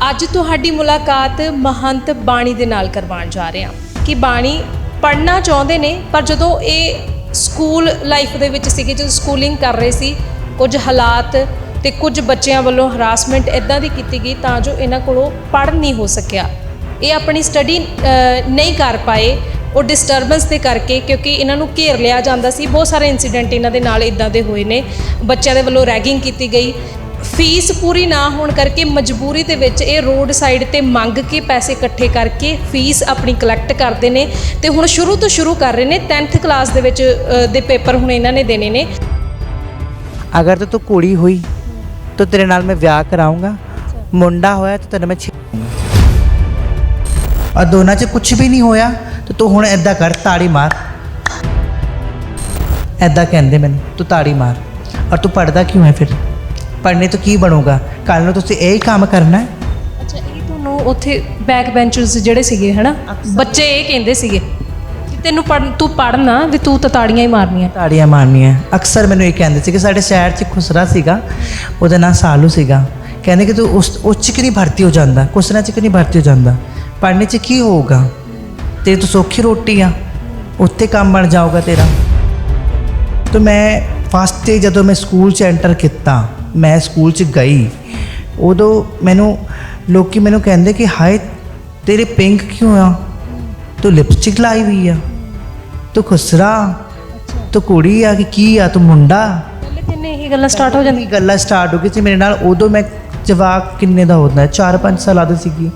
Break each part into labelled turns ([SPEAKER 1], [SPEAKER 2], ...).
[SPEAKER 1] ਅੱਜ ਤੁਹਾਡੀ ਮੁਲਾਕਾਤ ਮਹੰਤ ਬਾਣੀ ਦੇ ਨਾਲ ਕਰਵਾਉਣ ਜਾ ਰਹੇ ਹਾਂ ਕਿ ਬਾਣੀ ਪੜ੍ਹਨਾ ਚਾਹੁੰਦੇ ਨੇ, ਪਰ ਜਦੋਂ ਇਹ ਸਕੂਲ ਲਾਈਫ ਦੇ ਵਿੱਚ ਸੀਗੇ, ਜਦੋਂ ਸਕੂਲਿੰਗ ਕਰ ਰਹੇ ਸੀ, ਕੁਝ ਹਾਲਾਤ ਤੇ ਕੁਝ ਬੱਚਿਆਂ ਵੱਲੋਂ ਹਰਾਸਮੈਂਟ ਇੱਦਾਂ ਦੀ ਕੀਤੀ ਗਈ ਤਾਂ ਜੋ ਇਹਨਾਂ ਕੋਲੋਂ ਪੜ੍ਹ ਨਹੀਂ ਹੋ ਸਕਿਆ। ਇਹ ਆਪਣੀ ਸਟੱਡੀ ਨਹੀਂ ਕਰ ਪਾਏ ਉਹ ਡਿਸਟਰਬੈਂਸ ਦੇ ਕਰਕੇ, ਕਿਉਂਕਿ ਇਹਨਾਂ ਨੂੰ ਘੇਰ ਲਿਆ ਜਾਂਦਾ ਸੀ। ਬਹੁਤ ਸਾਰੇ ਇਨਸੀਡੈਂਟ ਇਹਨਾਂ ਦੇ ਨਾਲ ਇੱਦਾਂ ਦੇ ਹੋਏ ਨੇ। ਬੱਚਿਆਂ ਦੇ ਵੱਲੋਂ ਰੈਗਿੰਗ ਕੀਤੀ ਗਈ। ਫੀਸ ਪੂਰੀ ਨਾ ਹੋਣ ਕਰਕੇ ਮਜਬੂਰੀ ਦੇ ਵਿੱਚ ਇਹ ਰੋਡ ਸਾਈਡ ਤੇ ਮੰਗ ਕੇ ਪੈਸੇ ਇਕੱਠੇ ਕਰਕੇ ਫੀਸ ਆਪਣੀ ਕਲੈਕਟ ਕਰਦੇ ਨੇ ਤੇ ਹੁਣ ਸ਼ੁਰੂ ਤੋਂ ਸ਼ੁਰੂ ਕਰ ਰਹੇ ਨੇ। 10th ਕਲਾਸ ਦੇ ਵਿੱਚ ਦੇ ਪੇਪਰ ਹੁਣ ਇਹਨਾਂ ਨੇ ਦੇਣੇ ਨੇ।
[SPEAKER 2] अगर तो तू कुड़ी हुई तो तेरे नाल मैं ब्याह कराऊंगा, मुंडा होया तो तेरे मैं छेड़ूंगा। और दोनों च कुछ भी नहीं होया तो तू हुण ऐदा कर, ताड़ी मार। ऐदा कहंदे मैनूं, तू ताड़ी मार। और तू पढ़दा क्यों है फिर? पढ़ने तो की बनूगा? कल नूं तुसीं यही काम करना है।
[SPEAKER 1] ਅੱਛਾ, ਇਹ ਤੁਹਾਨੂੰ ਉੱਥੇ ਬੈਕ ਬੈਂਚਰਸ ਜਿਹੜੇ ਸੀਗੇ ਹੈ ਨਾ, ਬੱਚੇ ਇਹ ਕਹਿੰਦੇ ਸੀਗੇ ਕਿ ਤੈਨੂੰ ਤੂੰ ਪੜ੍ਹਨਾ ਵੀ ਤੂੰ ਤਾਂ ਤਾੜੀਆਂ ਹੀ ਮਾਰਨੀਆਂ।
[SPEAKER 2] ਤਾੜੀਆਂ ਮਾਰਨੀਆਂ ਅਕਸਰ ਮੈਨੂੰ ਇਹ ਕਹਿੰਦੇ ਸੀ ਕਿ ਸਾਡੇ ਸ਼ਹਿਰ 'ਚ ਖੁਸਰਾ ਸੀਗਾ, ਉਹਦਾ ਨਾਂ ਸਾਲੂ ਸੀਗਾ। ਕਹਿੰਦੇ ਕਿ ਤੂੰ ਉਸ 'ਚ ਕਿ ਨਹੀਂ ਭਰਤੀ ਹੋ ਜਾਂਦਾ, ਖੁਸਰਾ 'ਚ ਕਿ ਨਹੀਂ ਭਰਤੀ ਹੋ ਜਾਂਦਾ, ਪੜ੍ਹਨੇ 'ਚ ਕੀ ਹੋਊਗਾ? ਤੇਰੀ ਤਾਂ ਸੌਖੀ ਰੋਟੀ ਆ, ਉੱਥੇ ਕੰਮ ਬਣ ਜਾਊਗਾ ਤੇਰਾ। ਤਾਂ ਮੈਂ ਫਸਟ ਡੇ ਜਦੋਂ ਮੈਂ ਸਕੂਲ 'ਚ ਐਂਟਰ ਕੀਤਾ, ਮੈਂ ਸਕੂਲ 'ਚ ਗਈ, ਉਦੋਂ ਮੈਨੂੰ ਲੋਕੀ ਮੈਨੂੰ ਕਹਿੰਦੇ ਕਿ ਹਾਏ ਤੇਰੇ ਪਿੰਕ ਕਿਉਂ ਆ, ਤੂੰ ਲਿਪਸਟਿਕ ਲਾਈ ਹੋਈ ਆ, ਤੂੰ ਖੁਸਰਾ, ਤੂੰ ਕੁੜੀ ਆ ਕਿ ਕੀ ਆ, ਤੂੰ ਮੁੰਡਾ।
[SPEAKER 1] ਪਹਿਲੇ ਦਿਨ ਇਹ ਗੱਲਾਂ ਸਟਾਰਟ ਹੋ ਜਾਂਦੀਆਂ।
[SPEAKER 2] ਗੱਲਾਂ ਸਟਾਰਟ ਹੋ ਗਈ ਸੀ ਮੇਰੇ ਨਾਲ। ਉਦੋਂ ਮੈਂ ਜਵਾਕ ਕਿੰਨੇ ਦਾ ਹੁੰਦਾ, 4-5 ਸਾਲਾਂ ਦੀ ਸੀਗੀ।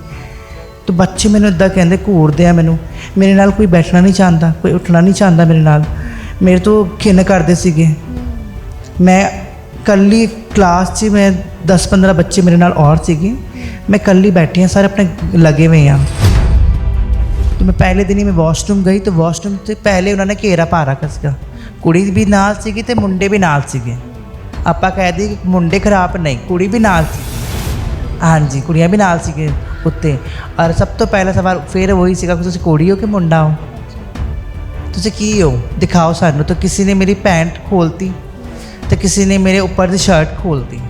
[SPEAKER 2] ਤਾਂ ਬੱਚੇ ਮੈਨੂੰ ਇੱਦਾਂ ਕਹਿੰਦੇ, ਘੂਰਦੇ ਆ ਮੈਨੂੰ। ਮੇਰੇ ਨਾਲ ਕੋਈ ਬੈਠਣਾ ਨਹੀਂ ਚਾਹੁੰਦਾ, ਕੋਈ ਉੱਠਣਾ ਨਹੀਂ ਚਾਹੁੰਦਾ ਮੇਰੇ ਨਾਲ। ਮੇਰੇ ਤੋਂ ਘਿਣ ਕਰਦੇ ਸੀਗੇ। ਮੈਂ ਇਕੱਲੀ ਕਲਾਸ 'ਚ ਮੈਂ 10-15 ਬੱਚੇ ਮੇਰੇ ਨਾਲ ਔਰ ਸੀਗੇ, ਮੈਂ ਇਕੱਲੀ ਬੈਠੀ ਹਾਂ, ਸਾਰੇ ਆਪਣੇ ਲੱਗੇ ਹੋਏ ਆ। तो मैं पहले दिन ही मैं वॉशरूम गई तो वॉशरूम से पहले उन्होंने घेरा पा रखा सीगा। कुड़ी भी नाल सीगी ते मुंडे भी नाल सीगे। आपां कह दी कि मुंडे खराब नहीं, कुड़ी भी नाल सी। हाँ जी, कुड़ियाँ भी नाल सीगे उत्ते। और सब तो पहला सवाल फिर वही सीगा कि तुसीं कुड़ी हो कि मुंडा हो, तुसीं की हो, दिखाओ सानू। तो किसी ने मेरी पैंट खोलती तो किसी ने मेरे ऊपर की शर्ट खोलती।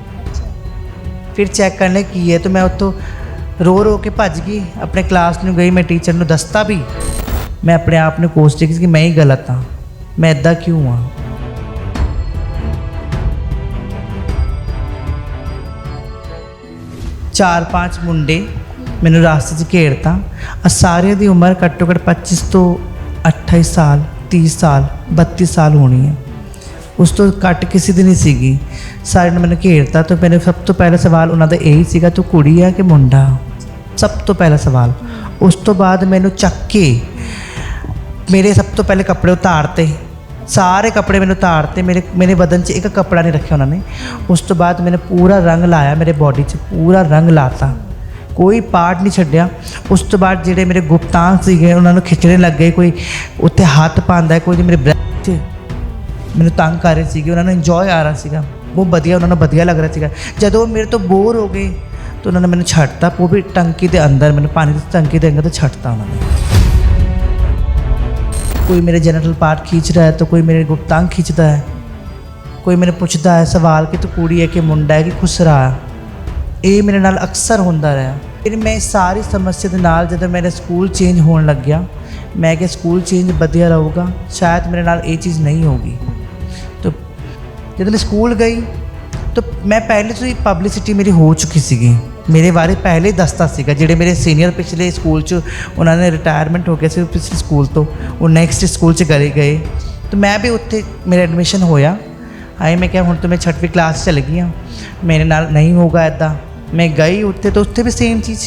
[SPEAKER 2] फिर चेक करने की है तो मैं उत्तों रो रो के भज गई, अपने क्लास में गई। मैं टीचर ने दसता भी, मैं अपने आप ने कोसती कि मैं ही गलत हाँ, मैं इदा क्यों हाँ। 4-5 मुंडे मैनू रास्ते 'ਚ घेरता। सारिਆਂ ਦੀ उम्र घट्टो घट्ट 25 तो 28 साल, 30 साल, 32 साल होनी है। उस तो घੱਟ किसी ਦੀ नहीं ਸੀਗੀ। सारे ने मैंने घेरता। तो मैंने सब तो पहला सवाल उन्होंने यही सीगा, तू कुड़ी है कि मुंडा? सब तो पहला सवाल। उस तो बाद मैनू चक के मेरे सब तो पहले कपड़े उतारते, सारे कपड़े मैंने उतारते। मेरे बदन 'ਚ एक कपड़ा नहीं रखा उन्होंने। उस तो बाद मैंने पूरा रंग लाया, मेरे बॉडी 'ਚ पूरा रंग लाता, कोई पार्ट नहीं छड्डिया। उस तो बाद ਜਿਹੜੇ ਮੇਰੇ ਗੁਪਤਾਂਗ ਸੀਗੇ ਉਹਨਾਂ ਨੂੰ ਖਿੱਚਣੇ ਲੱਗ ਗਏ। ਕੋਈ ਉੱਤੇ ਹੱਥ ਪਾਉਂਦਾ, ਕੋਈ ਮੇਰੇ ਬ੍ਰੈਸਟ 'ਚ ਮੈਨੂੰ ਤੰਗ ਕਰ ਰਹੇ ਸੀਗੇ। ਉਹਨਾਂ ਨੂੰ ਇੰਜੋਏ ਆ ਰਿਹਾ ਸੀਗਾ, ਬਹੁਤ ਵਧੀਆ, ਉਹਨਾਂ ਨੂੰ ਵਧੀਆ ਲੱਗ ਰਿਹਾ ਸੀਗਾ। ਜਦੋਂ ਮੇਰੇ ਤੋਂ ਬੋਰ ਹੋ ਗਏ तो उन्होंने मैंने छड़ता, वो भी टंकी के अंदर, मैंने पानी की टंकी के अंदर तो छड़ता उन्होंने। कोई मेरे जेनिटल पार्ट खींच रहा है तो कोई मेरे गुप्तांग खींचता है, कोई मैंने पूछता है सवाल कि तू कुड़ी है कि मुंडा है कि खुसरा है। ये मेरे नाल अक्सर होंदा रहा। फिर मैं सारी समस्या के नाल जब मेरा स्कूल चेंज होने लग गया, मैं कि स्कूल चेंज वधिया रहूगा, शायद मेरे नाल ये चीज़ नहीं होगी। तो जब मैं स्कूल गई तो मैं पहले तो ही पब्लिसिटी मेरी हो चुकी सी, मेरे बारे पहले ही दसता सीगा। ਜਿਹੜੇ ਮੇਰੇ ਸੀਨੀਅਰ ਪਿਛਲੇ ਸਕੂਲ 'ਚ ਉਹਨਾਂ ਨੇ ਰਿਟਾਇਰਮੈਂਟ ਹੋ ਗਿਆ ਸੀ ਪਿਛਲੇ ਸਕੂਲ ਤੋਂ, ਉਹ ਨੈਕਸਟ ਸਕੂਲ 'ਚ ਗਏ। तो मैं भी ਉੱਥੇ ਮੇਰਾ ਐਡਮਿਸ਼ਨ ਹੋਇਆ। ਆਏ मैं क्या ਹੁਣ तो मैं 6वीं क्लास चल गई हाँ, मेरे नाल नहीं होगा ਇੱਦਾਂ। मैं गई ਉੱਥੇ तो ਉੱਥੇ भी सेम चीज़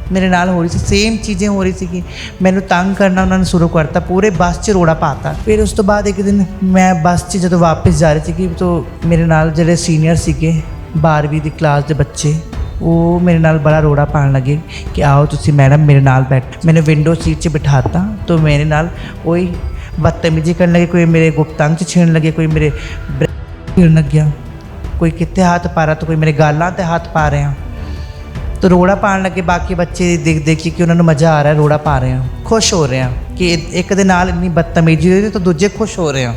[SPEAKER 2] मेरे नाल हो रही सी, सेम चीज़ें हो रही सी। मैनू तंग करना उन्होंने शुरू करता, पूरे बस 'ਚ रोड़ा पाता। फिर उस तो बाद एक दिन मैं बस 'ਚ ਜਦੋਂ वापस जा रही थी तो मेरे नाल ਜਿਹੜੇ सीनियर ਸੀਗੇ 12ਵੀਂ ਦੀ क्लास ਦੇ ਬੱਚੇ, ਉਹ ਮੇਰੇ ਨਾਲ बड़ा रोड़ा पाने लगे कि आओ तुसी मैडम मेरे नाल बैठ। मैंने विंडो सीट 'ਚ बिठाता तो मेरे नाल वही बदतमीजी करने लगे। कोई मेरे गुप्तांग 'ਚ छेड़न लगे, कोई मेरे छेड़न लग गया, कोई कितने हाथ पा रहा तो कोई मेरे गालों ते हाथ पा रहे हैं। तो रोड़ा पाने लगे। बाकी बच्चे देखिए कि उन्होंने मज़ा आ रहा है, रोड़ा पा रहे हैं, खुश हो रहे हैं कि एक दे नाल इन्नी बदतमीजी हुई तो दूजे खुश हो रहे हैं।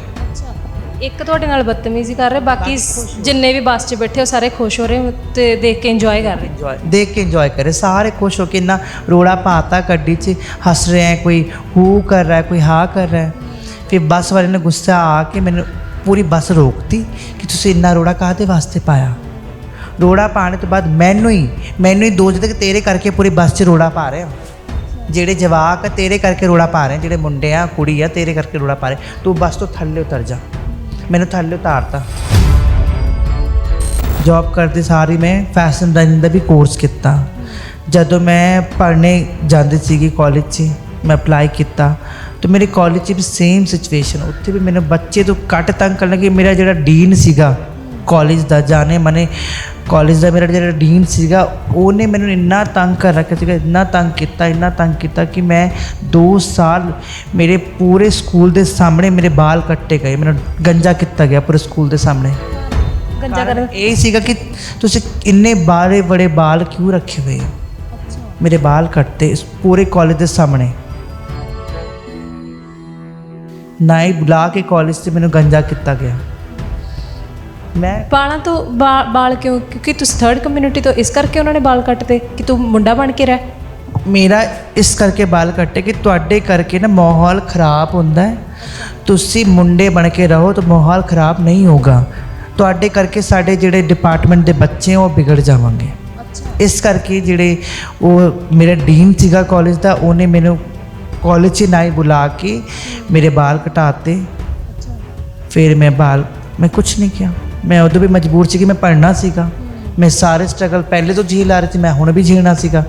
[SPEAKER 1] ਇੱਕ ਤੁਹਾਡੇ ਨਾਲ ਬਦਤਮੀਜ਼ੀ ਕਰ ਰਹੇ, ਬਾਕੀ ਜਿੰਨੇ ਵੀ ਬੱਸ 'ਚ ਬੈਠੇ ਉਹ ਸਾਰੇ ਖੁਸ਼ ਹੋ ਰਹੇ ਤੇ ਦੇਖ ਕੇ ਇੰਜੋਏ ਕਰ ਰਹੇ।
[SPEAKER 2] ਇੰਜੋਏ ਦੇਖ ਕੇ ਇੰਜੋਏ करे सारे खुश हो के इन्ना रोड़ा पाता गड्डी च हंस रहे हैं, कोई हू कर रहा है, कोई हाँ कर रहा है। फिर बस वाले ने गुस्सा आके मैंने पूरी बस रोकती कि तुसीं इन्ना रोड़ा काहदे वास्ते पाया। रोड़ा पाने तो बाद मैनू ही 2 वजे तक तेरे करके पूरी बस च रोड़ा पा रहे हो। ਜਿਹੜੇ ਜਵਾਕ तेरे करके रोड़ा पा रहे हैं, ਜਿਹੜੇ ਮੁੰਡੇ ਆ ਕੁੜੀ ਆ तेरे करके रोड़ा पा रहे, तू बस तो थल्ले उतर जा। मैंने थल्ले उतारता। जॉब करते सारी मैं फैशन डिजाइनिंग का भी कोर्स किया। ਜਦੋਂ ਮੈਂ ਪੜ੍ਹਨੇ ਜਾਂਦੀ ਸੀਗੀ ਕਾਲਜ 'ਚ ਮੈਂ ਅਪਲਾਈ ਕੀਤਾ ਤਾਂ ਮੇਰੇ ਕਾਲਜ 'ਚ ਵੀ ਸੇਮ ਸਿਚੁਏਸ਼ਨ, ਉੱਥੇ ਵੀ ਮੈਨੂੰ ਬੱਚੇ ਤੋਂ ਘੱਟ ਤੰਗ ਕਰਨ ਲੱਗੇ। ਮੇਰਾ ਜਿਹੜਾ ਡੀਨ ਸੀਗਾ ਕਾਲਜ ਦਾ, ਜਾਣੇ ਮਨੇ ਕਾਲਜ ਦਾ ਮੇਰਾ ਜਿਹੜਾ ਡੀਨ ਸੀਗਾ, ਉਹਨੇ ਮੈਨੂੰ ਇੰਨਾ ਤੰਗ ਕਰ ਰੱਖਿਆ ਸੀਗਾ, ਇੰਨਾ ਤੰਗ ਕੀਤਾ ਕਿ ਮੈਂ 2 ਸਾਲ ਮੇਰੇ ਪੂਰੇ ਸਕੂਲ ਦੇ ਸਾਹਮਣੇ ਮੇਰੇ ਬਾਲ ਕੱਟੇ ਗਏ, ਮੈਨੂੰ ਗੰਜਾ ਕੀਤਾ ਗਿਆ ਪੂਰੇ ਸਕੂਲ ਦੇ ਸਾਹਮਣੇ।
[SPEAKER 1] ਗੰਜਾ ਕਰਨ
[SPEAKER 2] ਇਹ ਸੀਗਾ ਕਿ ਤੁਸੀਂ ਇੰਨੇ ਬੜੇ ਬਾਲ ਕਿਉਂ ਰੱਖੇ ਹੋਏ ਹੋ। ਮੇਰੇ ਬਾਲ ਕੱਟਤੇ ਪੂਰੇ ਕਾਲਜ ਦੇ ਸਾਹਮਣੇ। ਨਾ ਹੀ ਬੁਲਾ ਕੇ ਕਾਲਜ 'ਤੇ ਮੈਨੂੰ ਗੰਜਾ ਕੀਤਾ ਗਿਆ। ਮੈਂ
[SPEAKER 1] ਬਾਲਾਂ ਤੋਂ ਬਾਲ ਕਿਉਂ? ਕਿਉਂਕਿ ਤੁਸੀਂ 3rd ਕਮਿਊਨਿਟੀ ਤੋਂ, ਇਸ ਕਰਕੇ ਉਹਨਾਂ ਨੇ ਬਾਲ ਕੱਟਦੇ ਕਿ ਤੂੰ ਮੁੰਡਾ ਬਣ ਕੇ ਰਹਿ।
[SPEAKER 2] ਮੇਰਾ ਇਸ ਕਰਕੇ ਬਾਲ ਕੱਟੇ ਕਿ ਤੁਹਾਡੇ ਕਰਕੇ ਨਾ ਮਾਹੌਲ ਖਰਾਬ ਹੁੰਦਾ ਹੈ। ਤੁਸੀਂ ਮੁੰਡੇ ਬਣ ਕੇ ਰਹੋ ਤਾਂ ਮਾਹੌਲ ਖਰਾਬ ਨਹੀਂ ਹੋਗਾ। ਤੁਹਾਡੇ ਕਰਕੇ ਸਾਡੇ ਜਿਹੜੇ ਡਿਪਾਰਟਮੈਂਟ ਦੇ ਬੱਚੇ ਉਹ ਵਿਗੜ ਜਾਵਾਂਗੇ। ਇਸ ਕਰਕੇ ਜਿਹੜੇ ਉਹ ਮੇਰਾ ਡੀਨ ਸੀਗਾ ਕਾਲਜ ਦਾ, ਉਹਨੇ ਮੈਨੂੰ ਕਾਲਜ 'ਚ ਨਾ ਹੀ ਬੁਲਾ ਕੇ ਮੇਰੇ ਬਾਲ ਕਟਾਤੇ। ਫਿਰ ਮੈਂ ਕੁਛ ਨਹੀਂ ਕਿਹਾ। ਮੈਂ ਉਦੋਂ ਵੀ ਮਜਬੂਰ ਸੀ ਕਿ ਮੈਂ ਪੜ੍ਹਨਾ ਸੀਗਾ। ਮੈਂ ਸਾਰੇ ਸਟਰਗਲ ਪਹਿਲੇ ਤੋਂ ਝੇਲ ਆ ਰਹੀ ਸੀ, ਮੈਂ ਹੁਣ ਵੀ ਝੇਲਣਾ ਸੀਗਾ।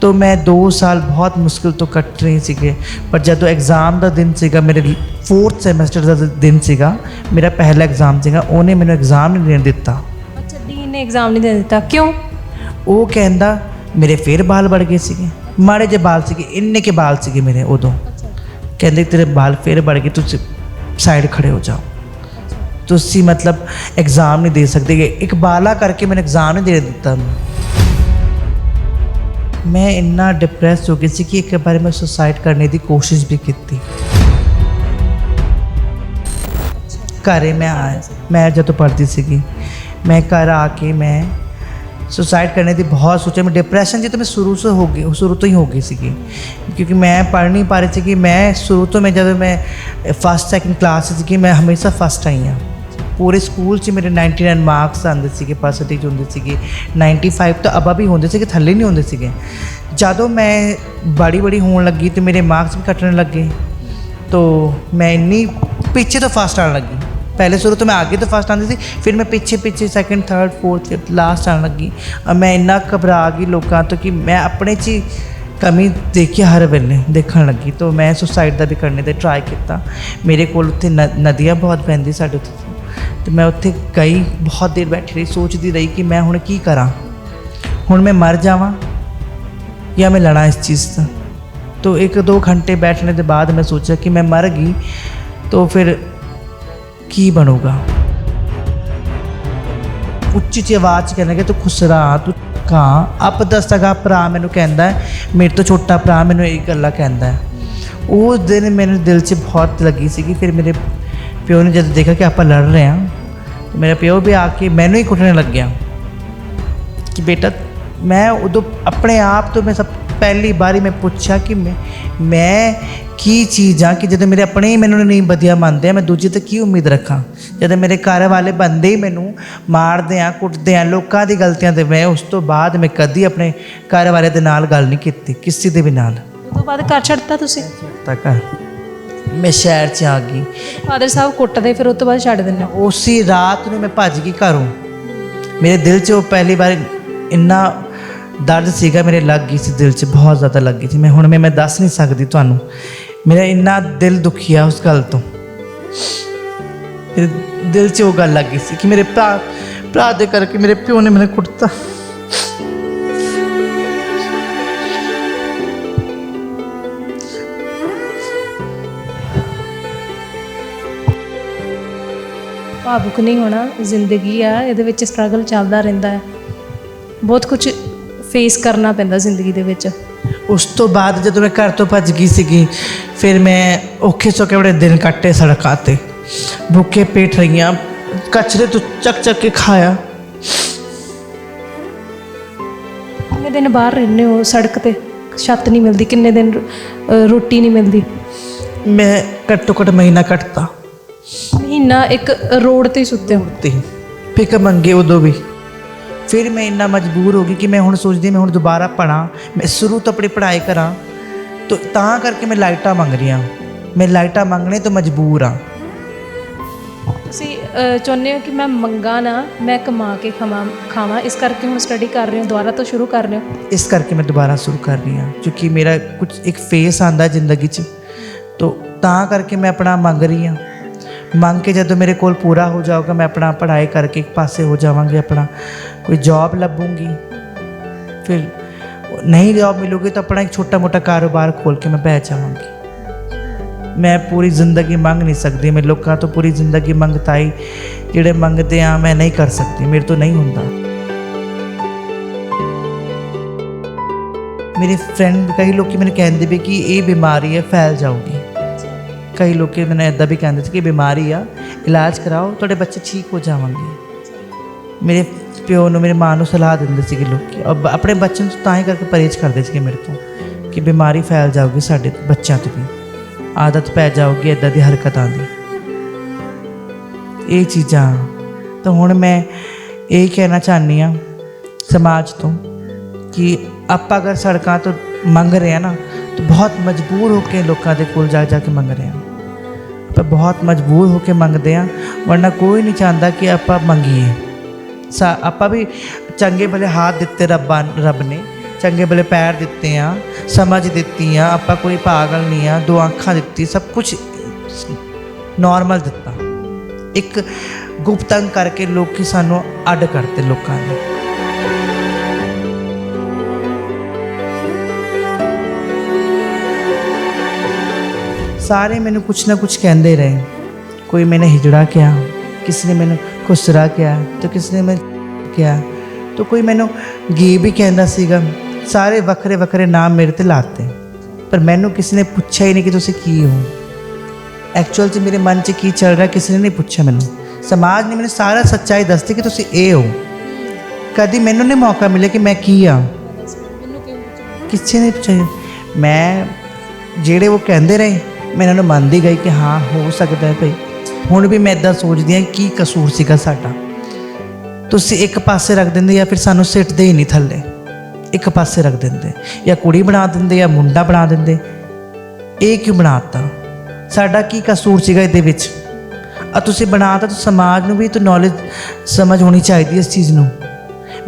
[SPEAKER 2] तो मैं 2 साल बहुत मुश्किल तो कट रही सीगे। पर जब एग्ज़ाम का दिन सीगा, मेरे 4th सैमेस्टर का दिन सीगा, मेरा पहला एग्ज़ाम सीगा, उन्हें मैंने एग्ज़ाम नहीं देने दिता।
[SPEAKER 1] अच्छा, डीन ने एग्ज़ाम नहीं देने दिता, क्यों?
[SPEAKER 2] वो कहता मेरे फिर बाल बढ़ गए सीगे, माड़े जे बाल सीगे, इन्ने के बाल सीगे मेरे उदों। कहते तेरे बाल फिर बढ़ गए, तुम साइड खड़े हो जाओ, तुसी मतलब एग्ज़ाम नहीं दे सकते। एक बाला करके मैंने एग्ज़ाम नहीं दे दिता। मैं इन्ना डिप्रैस हो गई सी कि एक बार मैं सुसाइड करने की कोशिश भी की। घर मैं जो पढ़ती सी, मैं घर आके मैं सुसाइड करने की बहुत सोचा। मैं डिप्रैशन जी तो मैं शुरू तो ही हो गई सी, क्योंकि मैं पढ़ नहीं पा रही थी। मैं शुरू तो मैं जब मैं 1st 2nd क्लास थी, मैं हमेशा फस्ट आई हाँ। पूरे स्कूल च मेरे 99 मार्क्स आते थे, परसेंटेज होंगे थे 95 तो अबा भी होंगे थे, थले नहीं होंगे थे। जदों मैं बड़ी होने लगी तो मेरे मार्क्स भी घटने लगे, तो मैं इन्नी पीछे तो फस्ट आने लगी। पहले शुरू तो मैं आगे तो फस्ट आती थी, फिर मैं पीछे 2nd 3rd 4th 5th last आने लगी। अब मैं इन्ना घबरा गई लोगों तो कि मैं अपने च कमी देखी हर वेले देखने लगी। तो मैं सुसाइड का भी करने का ट्राई किया। मेरे को उत्थे नदियाँ बहुत बहती साढ़े उत्थे, तो मैं उत्थे गई, बहुत देर बैठी रही, सोचती रही कि मैं हुण की करा, हुण मैं मर जावां या मैं लड़ा इस चीज़ से। तो 1-2 घंटे बैठने के बाद मैं सोचा कि मैं मर गई तो फिर की बनूगा। उच्ची ची आवाज़ कहने लगे तू खुश रहा, तू कहाँ अब दस सगा भरा मैनू कहता है, मेरे तो छोटा भरा मैनू एक गल्ला कहता है। उस दिन मेरे दिल से बहुत लगी सी। फिर मेरे प्यो ने जब देखा कि आप लड़ रहे हैं, तो मेरा प्यो भी आके मैनू ही कुटने लग गया कि बेटा, मैं उदों अपने आप तो मैं सब पहली बारी मैं पूछा कि मैं की चीज़ हाँ कि जब मेरे अपने ही मैनू नहीं वधिया मानते, मैं दूजे तो की उम्मीद रखा। जब मेरे घर वाले बंदे ही मैनू मारते हैं, कुटते हैं, लोगों की गलतियां ते मैं उस तो बाद मैं कभी अपने घर वाले के नाल गल नहीं की, किसी के भी नाल।
[SPEAKER 1] उस तो बाद घर छड्डता तुसीं?
[SPEAKER 2] तक मैं शहर च आ गई।
[SPEAKER 1] फादर साहब कुटते, फिर उस तो बाद छड्ड दिंदे?
[SPEAKER 2] उसी रात में मैं भज गई घरों। मेरे दिल च पहली बार इन्ना दर्द सीगा, मेरे लग गई सी दिल च, बहुत ज़्यादा लग गई थी। मैं हुण मैं दस नहीं सकती तुहानूं, मेरा इन्ना दिल दुखिया उस गल तो। मेरे दिल च वो गल लग गई सी कि मेरे भरा दे करके मेरे प्यो ने मैंने कुटता।
[SPEAKER 1] भावुक नहीं होना, जिंदगी आ, ਇਹਦੇ ਵਿੱਚ ਸਟਰਗਲ ਚੱਲਦਾ ਰਹਿੰਦਾ ਹੈ, ਬਹੁਤ ਕੁਝ ਫੇਸ ਕਰਨਾ ਪੈਂਦਾ ਜ਼ਿੰਦਗੀ ਦੇ ਵਿੱਚ।
[SPEAKER 2] ਉਸ ਤੋਂ ਬਾਅਦ ਜਦੋਂ ਮੈਂ ਘਰ ਤੋਂ ਭੱਜ ਗਈ ਸੀਗੀ, ਫਿਰ ਮੈਂ ਔਖੇ ਸੌਖੇ ਬੜੇ ਦਿਨ ਕੱਟੇ ਸੜਕਾਂ 'ਤੇ भूखे पेट रहियां, कचरे तो चक चक के खाया।
[SPEAKER 1] किन्ने दिन बाहर रहने हो, सड़क ते छत नहीं मिलती, किन्ने दिन रोटी नहीं मिलती?
[SPEAKER 2] मैं घट्टो घट्ट महीना कटता,
[SPEAKER 1] महीना एक रोड ते ही सुत्ते हो?
[SPEAKER 2] ते फिक मंगे उदों भी। फिर मैं इन्ना मजबूर हो गई कि मैं हुण सोचदी मैं हुण दोबारा पढ़ा, मैं शुरू तो अपनी पढ़ाई करा, तो तां करके मैं लाइटां मंग रही हाँ। मैं लाइटां मंगने तो मजबूर हाँ।
[SPEAKER 1] ਤੁਸੀਂ ਚਾਹੁੰਦੇ ਹੋ ਕਿ ਮੈਂ ਮੰਗਾ ਨਾ, ਮੈਂ ਕਮਾ ਕੇ ਖਾਵਾਂ, ਇਸ ਕਰਕੇ ਹੁਣ ਸਟੱਡੀ ਕਰ ਰਹੇ ਹੋ, ਦੁਬਾਰਾ ਤੋਂ ਸ਼ੁਰੂ ਕਰ ਰਹੇ ਹੋ?
[SPEAKER 2] इस करके मैं दोबारा शुरू कर रही हाँ, क्योंकि मेरा कुछ एक फेस आंदा जिंदगी च, तो तां करके मैं अपना मंग रही हाँ। मंग के जदों मेरे कोल पूरा हो जाऊगा, मैं अपना पढ़ाई करके एक पासे हो जावांगी, अपना कोई जॉब लभूंगी। फिर नहीं जॉब मिलूगी तो अपना एक छोटा मोटा कारोबार खोल के मैं बैठ जावांगी। मैं पूरी ज़िंदगी मंग नहीं सकती, मैं लोगों तो पूरी ज़िंदगी मंगताई जिहड़े मंगते हैं मैं नहीं कर सकती, मेरे तो नहीं होंदा। मेरे फ्रेंड कई लोग मैंने कहते भी कि ये बीमारी है फैल जाऊगी, कई लोग मैंने इदा भी कहते थे कि बीमारी आ, इलाज कराओ थोड़े बच्चे ठीक हो जाएंगे। मेरे प्यो ने मेरी माँ को सलाह देंगे थे लोग, और अपने बच्चों तो तां ही करके परहेज करते थे मेरे को कि बीमारी फैल जाऊगी, साढ़े बच्चों तो भी आदत पै जाऊगी इदा दी हरकतां दी, ये चीज़ां। तो हुण मैं यही कहना चाहनी हाँ समाज तो कि आप अगर सड़कों तो मंग रहे हैं ना, तो बहुत मजबूर होकर लोगों के कोल जाके मंग रहे हैं, आप बहुत मजबूर होकर मंगते हैं, वरना कोई नहीं चाहता कि आप मंगीए। आप भी चंगे भले हाथ दिते रब ने, चंगे भले पैर दिते हैं, समझ दिती हैं, आप कोई पागल नहीं है, दो आँखां दिती, सब कुछ नॉर्मल दिता, एक गुप्तंग करके लोग की सानू अड करते लोगों ने। सारे मैंने कुछ ना कुछ कहते रहे, कोई मैंने हिजड़ा किया, किसी ने मैंने खुसरा किया, तो किसी ने मैंने किया, तो कोई मैंने गे भी कहता सीगा, सारे वखरे वखरे नाम मेरे ते लाते, पर मैनू किसी ने पूछा ही नहीं कि तुसी की हो। एक्चुअल च मेरे मन च की चल रहा किसी ने नहीं पूछा मैनू, समाज ने मैंने सारा सच्चाई दस दी कि तुसी ए हो। कभी मैनू नहीं मौका मिले कि मैं की हाँ, किसी ने पूछा। मैं जेड़े वो कहते रहे मैं इन्होंने मानती गई कि हाँ हो सकता है भाई। हुण भी मैं इदा सोचती हाँ की कसूर सीगा साडा, तुसी एक पासे रख देंदे या फिर सानू सिटदे ही नहीं थल्ले, एक पासे रख देंदे या कुड़ी बना देंदे या मुंडा बना देंदे, ये क्यों बनाता? साडा की कसूर सीगा इहदे विच? तुसी बनाता तो समाज नूं भी तो नॉलेज समझ होनी चाहिए इस चीज़ नूं।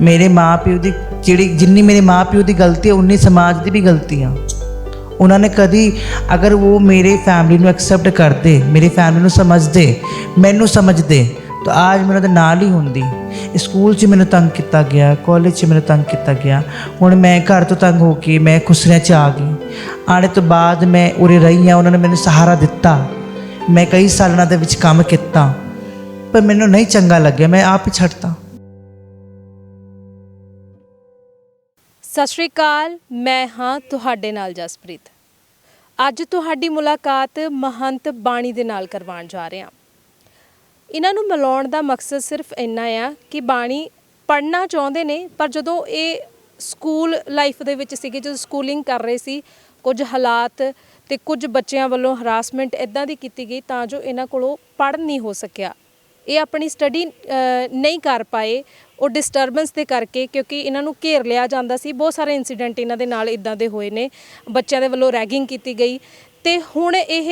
[SPEAKER 2] मेरे माँ प्यो की जिहड़ी जिन्नी मेरे माँ प्यो की गलती है उन्नी समाज की भी गलती आ। उन्होंने कभी अगर वो मेरे फैमिली नूं एक्सैप्ट करते, मेरी फैमिली नूं समझते, मैनू समझते, तो आज मैं उन्होंने नाल ही होंदी। स्कूल च मैंने तंग किया गया, कॉलेज च मैंने तंग किया गया, हुण मैं घर तो तंग होके मैं खुसरियां च आ गई। आने तो बाद मैं उरे रही हाँ, उन्होंने मैंने सहारा दिता, मैं कई सालों दे विच काम किया, पर मैनू नहीं चंगा लग्या, मैं आप ही छड्डता।
[SPEAKER 1] ਸਤਿ ਸ਼੍ਰੀ ਅਕਾਲ, ਮੈਂ ਹਾਂ ਤੁਹਾਡੇ ਨਾਲ ਜਸਪ੍ਰੀਤ। ਅੱਜ ਤੁਹਾਡੀ ਮੁਲਾਕਾਤ ਮਹੰਤ ਬਾਣੀ ਦੇ ਨਾਲ ਕਰਵਾਉਣ ਜਾ ਰਹੇ ਹਾਂ। ਇਹਨਾਂ ਨੂੰ ਮਿਲਾਉਣ ਦਾ ਮਕਸਦ ਸਿਰਫ ਇੰਨਾ ਆ ਕਿ ਬਾਣੀ ਪੜ੍ਹਨਾ ਚਾਹੁੰਦੇ ਨੇ, ਪਰ ਜਦੋਂ ਇਹ ਸਕੂਲ ਲਾਈਫ ਦੇ ਵਿੱਚ ਸੀਗੇ, ਜਦੋਂ ਸਕੂਲਿੰਗ ਕਰ ਰਹੇ ਸੀ, ਕੁਝ ਹਾਲਾਤ ਤੇ ਕੁਝ ਬੱਚਿਆਂ ਵੱਲੋਂ ਹਰਾਸਮੈਂਟ ਇੱਦਾਂ ਦੀ ਕੀਤੀ ਗਈ ਤਾਂ ਜੋ ਇਹਨਾਂ ਕੋਲੋਂ ਪੜ੍ਹ ਨਹੀਂ ਹੋ ਸਕਿਆ। ਇਹ ਆਪਣੀ ਸਟੱਡੀ ਨਹੀਂ ਕਰ ਪਾਏ ਉਹ ਡਿਸਟਰਬੈਂਸ ਦੇ ਕਰਕੇ, ਕਿਉਂਕਿ ਇਹਨਾਂ ਨੂੰ ਘੇਰ ਲਿਆ ਜਾਂਦਾ ਸੀ। ਬਹੁਤ ਸਾਰੇ ਇੰਸੀਡੈਂਟ ਇਹਨਾਂ ਦੇ ਨਾਲ ਇੱਦਾਂ ਦੇ ਹੋਏ ਨੇ, ਬੱਚਿਆਂ ਦੇ ਵੱਲੋਂ ਰੈਗਿੰਗ ਕੀਤੀ ਗਈ, ਤੇ ਹੁਣ ਇਹ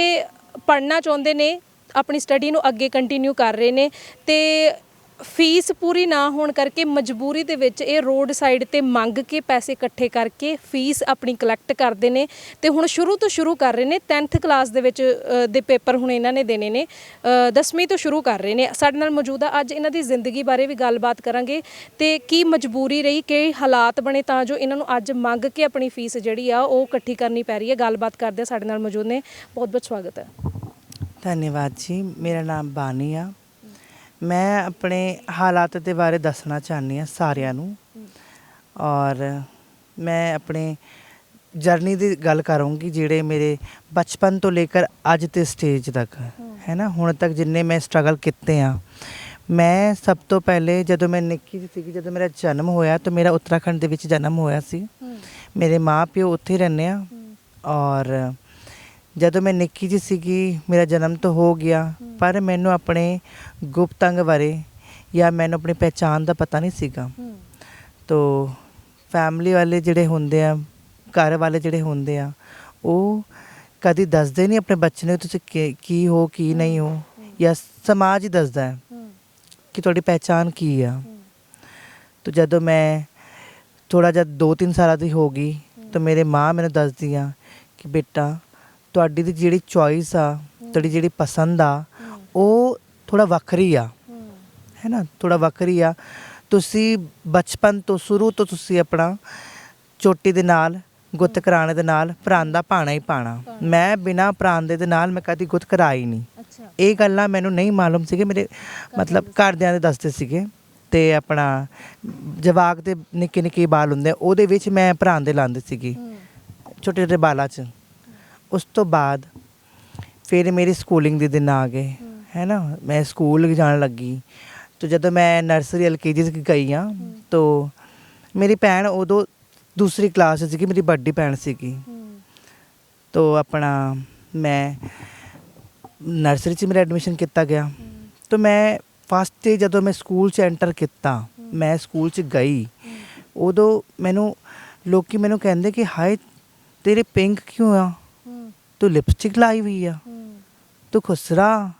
[SPEAKER 1] ਪੜ੍ਹਨਾ ਚਾਹੁੰਦੇ ਨੇ, ਆਪਣੀ ਸਟੱਡੀ ਨੂੰ ਅੱਗੇ ਕੰਟੀਨਿਊ ਕਰ ਰਹੇ ਨੇ, ਤੇ ਫੀਸ ਪੂਰੀ ਨਾ ਹੋਣ ਕਰਕੇ ਮਜਬੂਰੀ ਦੇ ਵਿੱਚ ਇਹ ਰੋਡ ਸਾਈਡ ਤੇ ਮੰਗ ਕੇ ਪੈਸੇ ਇਕੱਠੇ ਕਰਕੇ ਫੀਸ ਆਪਣੀ ਕਲੈਕਟ ਕਰਦੇ ਨੇ, ਤੇ ਹੁਣ ਸ਼ੁਰੂ ਤੋਂ ਸ਼ੁਰੂ ਕਰ ਰਹੇ ਨੇ। 10th ਕਲਾਸ ਦੇ ਵਿੱਚ ਦੇ ਪੇਪਰ ਹੁਣ ਇਹਨਾਂ ਨੇ ਦੇਣੇ ਨੇ, 10ਵੀਂ ਤੋਂ ਸ਼ੁਰੂ ਕਰ ਰਹੇ ਨੇ। ਸਾਡੇ ਨਾਲ ਮੌਜੂਦ ਆ, ਅੱਜ ਇਹਨਾਂ ਦੀ ਜ਼ਿੰਦਗੀ ਬਾਰੇ ਵੀ ਗੱਲਬਾਤ ਕਰਾਂਗੇ, ਤੇ ਕੀ ਮਜਬੂਰੀ ਰਹੀ, ਕਿ ਹਾਲਾਤ ਬਣੇ ਤਾਂ ਜੋ ਇਹਨਾਂ ਨੂੰ ਅੱਜ ਮੰਗ ਕੇ ਆਪਣੀ ਫੀਸ ਜਿਹੜੀ ਆ ਉਹ ਇਕੱਠੀ ਕਰਨੀ ਪੈ ਰਹੀ ਹੈ। ਗੱਲਬਾਤ ਕਰਦੇ ਆ, ਸਾਡੇ ਨਾਲ ਮੌਜੂਦ ਨੇ। ਬਹੁਤ ਬਹੁਤ ਸਵਾਗਤ ਹੈ।
[SPEAKER 2] ਧੰਨਵਾਦ ਜੀ। ਮੇਰਾ ਨਾਮ ਬਾਨੀ ਆ। मैं अपने हालात के बारे दसना चाहनी हाँ सारिਆਂ ਨੂੰ, और मैं अपने जर्नी की गल करूँगी ਜਿਹੜੇ मेरे बचपन तो लेकर अज के स्टेज तक ਹੈ ਨਾ। ਹੁਣ ਤੱਕ ਜਿੰਨੇ ਮੈਂ ਸਟਰਗਲ ਕੀਤੇ ਆ, ਮੈਂ ਸਭ ਤੋਂ ਪਹਿਲੇ ਜਦੋਂ ਮੈਂ ਨਿੱਕੀ ਜਿਹੀ ਸੀਗੀ, ਜਦੋਂ ਮੇਰਾ ਜਨਮ ਹੋਇਆ ਤਾਂ ਮੇਰਾ ਉੱਤਰਾਖੰਡ ਦੇ ਵਿੱਚ ਜਨਮ ਹੋਇਆ ਸੀ। ਮੇਰੇ ਮਾਂ ਪਿਓ ਉੱਥੇ ਰਹਿੰਦੇ ਆ। ਔਰ ਜਦੋਂ ਮੈਂ ਨਿੱਕੀ ਜਿਹੀ ਸੀਗੀ, ਮੇਰਾ ਜਨਮ ਤਾਂ ਹੋ ਗਿਆ, ਪਰ ਮੈਨੂੰ ਆਪਣੇ ਗੁਪਤ ਅੰਗ ਬਾਰੇ ਜਾਂ ਮੈਨੂੰ ਆਪਣੀ ਪਹਿਚਾਣ ਦਾ ਪਤਾ ਨਹੀਂ ਸੀਗਾ। ਤੋ ਫੈਮਿਲੀ ਵਾਲੇ ਜਿਹੜੇ ਹੁੰਦੇ ਆ, ਘਰ ਵਾਲੇ ਜਿਹੜੇ ਹੁੰਦੇ ਆ, ਉਹ ਕਦੀ ਦੱਸਦੇ ਨਹੀਂ ਆਪਣੇ ਬੱਚੇ ਨੂੰ ਤੁਸੀਂ ਕੀ ਹੋ ਕੀ ਨਹੀਂ ਹੋ, ਜਾਂ ਸਮਾਜ ਹੀ ਦੱਸਦਾ ਹੈ ਕਿ ਤੁਹਾਡੀ ਪਹਿਚਾਣ ਕੀ ਆ। ਤੋ ਜਦੋਂ ਮੈਂ ਥੋੜ੍ਹਾ ਜਿਹਾ 2-3 ਸਾਲਾਂ ਦੀ ਹੋ ਗਈ ਤਾਂ ਮੇਰੇ ਮਾਂ ਮੈਨੂੰ ਦੱਸਦੀ ਆ ਕਿ ਬੇਟਾ ਤੁਹਾਡੀ ਦੀ ਜਿਹੜੀ ਚੋਇਸ ਆ, ਤੁਹਾਡੀ ਜਿਹੜੀ ਪਸੰਦ ਆ, ਉਹ ਥੋੜ੍ਹਾ ਵੱਖਰੀ ਆ, ਹੈ ਨਾ, ਥੋੜ੍ਹਾ ਵੱਖਰੀ ਆ। ਤੁਸੀਂ ਬਚਪਨ ਤੋਂ ਸ਼ੁਰੂ ਤੋਂ ਤੁਸੀਂ ਆਪਣਾ ਚੋਟੀ ਦੇ ਨਾਲ ਗੁੱਤ ਕਰਾਉਣੇ ਦੇ ਨਾਲ ਪਰਾਂਦਾ ਪਾਣਾ ਹੀ ਪਾਣਾ। ਮੈਂ ਬਿਨਾਂ ਪਰਾਂਦੇ ਦੇ ਨਾਲ ਮੈਂ ਕਦੀ ਗੁੱਤ ਕਰਾਈ ਨਹੀਂ। ਇਹ ਗੱਲਾਂ ਮੈਨੂੰ ਨਹੀਂ ਮਾਲੂਮ ਸੀਗੇ, ਮੇਰੇ ਮਤਲਬ ਘਰਦਿਆਂ ਦੇ ਦੱਸਦੇ ਸੀਗੇ। ਅਤੇ ਆਪਣਾ ਜਵਾਕ ਦੇ ਨਿੱਕੇ ਨਿੱਕੇ ਬਾਲ ਹੁੰਦੇ, ਉਹਦੇ ਵਿੱਚ ਮੈਂ ਪਰਾਂਦੇ ਲਾਉਂਦੀ ਸੀਗੀ ਛੋਟੇ ਛੋਟੇ ਬਾਲਾਂ 'ਚ। ਉਸ ਤੋਂ ਬਾਅਦ ਫਿਰ ਮੇਰੀ ਸਕੂਲਿੰਗ ਦੇ ਦਿਨ ਆ ਗਏ, ਹੈ ਨਾ, ਮੈਂ ਸਕੂਲ ਜਾਣ ਲੱਗੀ। ਤਾਂ ਜਦੋਂ ਮੈਂ ਨਰਸਰੀ LKG 'ਚ ਗਈ ਹਾਂ ਤਾਂ ਮੇਰੀ ਭੈਣ ਉਦੋਂ ਦੂਸਰੀ ਕਲਾਸ 'ਚ ਸੀਗੀ, ਮੇਰੀ ਵੱਡੀ ਭੈਣ ਸੀਗੀ। ਤਾਂ ਆਪਣਾ ਮੈਂ ਨਰਸਰੀ 'ਚ ਮੇਰਾ ਐਡਮਿਸ਼ਨ ਕੀਤਾ ਗਿਆ। ਤਾਂ ਮੈਂ ਫਸਟ 'ਤੇ ਜਦੋਂ ਮੈਂ ਸਕੂਲ 'ਚ ਐਂਟਰ ਕੀਤਾ, ਮੈਂ ਸਕੂਲ 'ਚ ਗਈ, ਉਦੋਂ ਮੈਨੂੰ ਲੋਕੀ ਮੈਨੂੰ ਕਹਿੰਦੇ ਕਿ ਹਾਏ ਤੇਰੇ ਪਿੰਕ ਕਿਉਂ ਆ, ਤੂੰ ਲਿਪਸਟਿਕ ਲਾਈ ਹੋਈ ਆ, ਤੂੰ ਖੁਸਰਾ,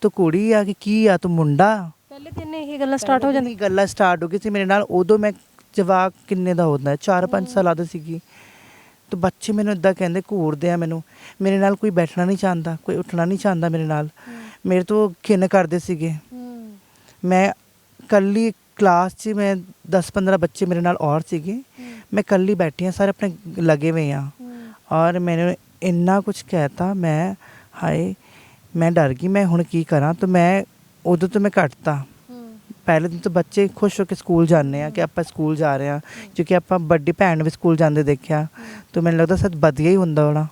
[SPEAKER 2] ਤੂੰ ਕੁੜੀ ਆ ਕਿ ਕੀ ਆ, ਤੂੰ ਮੁੰਡਾ।
[SPEAKER 1] ਪਹਿਲੇ ਦਿਨ ਇਹ ਗੱਲਾਂ ਸਟਾਰਟ ਹੋ ਜਾਂਦੀਆਂ,
[SPEAKER 2] ਗੱਲਾਂ ਸਟਾਰਟ ਹੋ ਗਈ ਸੀ ਮੇਰੇ ਨਾਲ। ਉਦੋਂ ਮੈਂ ਜਵਾਕ ਕਿੰਨੇ ਦਾ ਹੁੰਦਾ, 4-5 ਸਾਲਾਂ ਦੀ ਸੀਗੀ। ਤਾਂ ਬੱਚੇ ਮੈਨੂੰ ਇੱਦਾਂ ਕਹਿੰਦੇ, ਘੂਰਦੇ ਆ ਮੈਨੂੰ, ਮੇਰੇ ਨਾਲ ਕੋਈ ਬੈਠਣਾ ਨਹੀਂ ਚਾਹੁੰਦਾ, ਕੋਈ ਉੱਠਣਾ ਨਹੀਂ ਚਾਹੁੰਦਾ ਮੇਰੇ ਨਾਲ, ਮੇਰੇ ਤੋਂ ਘਿਣ ਕਰਦੇ ਸੀਗੇ। ਮੈਂ ਇਕੱਲੀ ਕਲਾਸ 'ਚ ਮੈਂ 10-15 ਬੱਚੇ ਮੇਰੇ ਨਾਲ ਔਰ ਸੀਗੇ, ਮੈਂ ਇਕੱਲੀ ਬੈਠੀ ਹਾਂ, ਸਾਰੇ ਆਪਣੇ ਲੱਗੇ ਹੋਏ ਆ। ਔਰ ਮੈਨੂੰ ਇੰਨਾ ਕੁਛ ਕਹਿਤਾ, ਮੈਂ ਹਾਏ ਮੈਂ ਡਰ ਗਈ, ਮੈਂ ਹੁਣ ਕੀ ਕਰਾਂ। ਤਾਂ ਮੈਂ ਉਦੋਂ ਤੋਂ ਮੈਂ ਘੱਟਤਾ। ਪਹਿਲੇ ਦਿਨ ਤੋਂ ਬੱਚੇ ਖੁਸ਼ ਹੋ ਕੇ ਸਕੂਲ ਜਾਂਦੇ ਆ ਕਿ ਆਪਾਂ ਸਕੂਲ ਜਾ ਰਹੇ ਹਾਂ, ਕਿਉਂਕਿ ਆਪਾਂ ਵੱਡੀ ਭੈਣ ਵੀ ਸਕੂਲ ਜਾਂਦੇ ਦੇਖਿਆ, ਤਾਂ ਮੈਨੂੰ ਲੱਗਦਾ ਸਭ ਵਧੀਆ ਹੀ ਹੁੰਦਾ ਹੋਣਾ।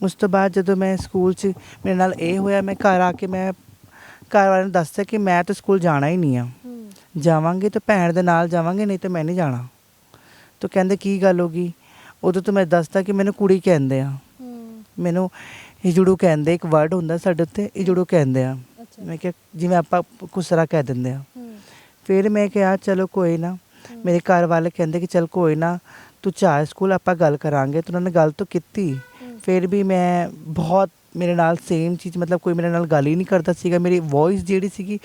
[SPEAKER 2] ਉਸ ਤੋਂ ਬਾਅਦ ਜਦੋਂ ਮੈਂ ਸਕੂਲ 'ਚ ਮੇਰੇ ਨਾਲ ਇਹ ਹੋਇਆ, ਮੈਂ ਘਰ ਆ ਕੇ ਮੈਂ ਘਰ ਵਾਲਿਆਂ ਨੂੰ ਦੱਸਿਆ ਕਿ ਮੈਂ ਤਾਂ ਸਕੂਲ ਜਾਣਾ ਹੀ ਨਹੀਂ ਆ, ਜਾਵਾਂਗੇ ਤਾਂ ਭੈਣ ਦੇ ਨਾਲ ਜਾਵਾਂਗੇ, ਨਹੀਂ ਤਾਂ ਮੈਂ ਨਹੀਂ ਜਾਣਾ। ਤਾਂ ਕਹਿੰਦੇ ਕੀ ਗੱਲ ਹੋ ਗਈ। ਉਦੋਂ ਤੋਂ ਮੈਂ ਦੱਸਦਾ ਕਿ ਮੈਨੂੰ ਕੁੜੀ ਕਹਿੰਦੇ ਆ, ਮੈਨੂੰ ਇਜੜੂ ਕਹਿੰਦੇ, ਇੱਕ ਵਰਡ ਹੁੰਦਾ ਸਾਡੇ ਉੱਤੇ, ਇਜੜੂ ਕਹਿੰਦੇ ਆ। ਮੈਂ ਕਿਹਾ ਜਿਵੇਂ ਆਪਾਂ ਖੁਸਰਾ ਕਹਿ ਦਿੰਦੇ ਆ। ਫਿਰ ਮੈਂ ਕਿਹਾ ਚਲੋ ਕੋਈ ਨਾ, ਮੇਰੇ ਘਰ ਵਾਲੇ ਕਹਿੰਦੇ ਕਿ ਚਲ ਕੋਈ ਨਾ ਤੂੰ ਚਾਹ ਸਕੂਲ ਆਪਾਂ ਗੱਲ ਕਰਾਂਗੇ। ਤਾਂ ਉਹਨਾਂ ਨੇ ਗੱਲ ਤਾਂ ਕੀਤੀ, ਫਿਰ ਵੀ ਮੈਂ ਬਹੁਤ ਮੇਰੇ ਨਾਲ ਸੇਮ ਚੀਜ਼, ਮਤਲਬ ਕੋਈ ਮੇਰੇ ਨਾਲ ਗੱਲ ਹੀ ਨਹੀਂ ਕਰਦਾ ਸੀਗਾ। ਮੇਰੀ ਵੋਇਸ ਜਿਹੜੀ ਸੀਗੀ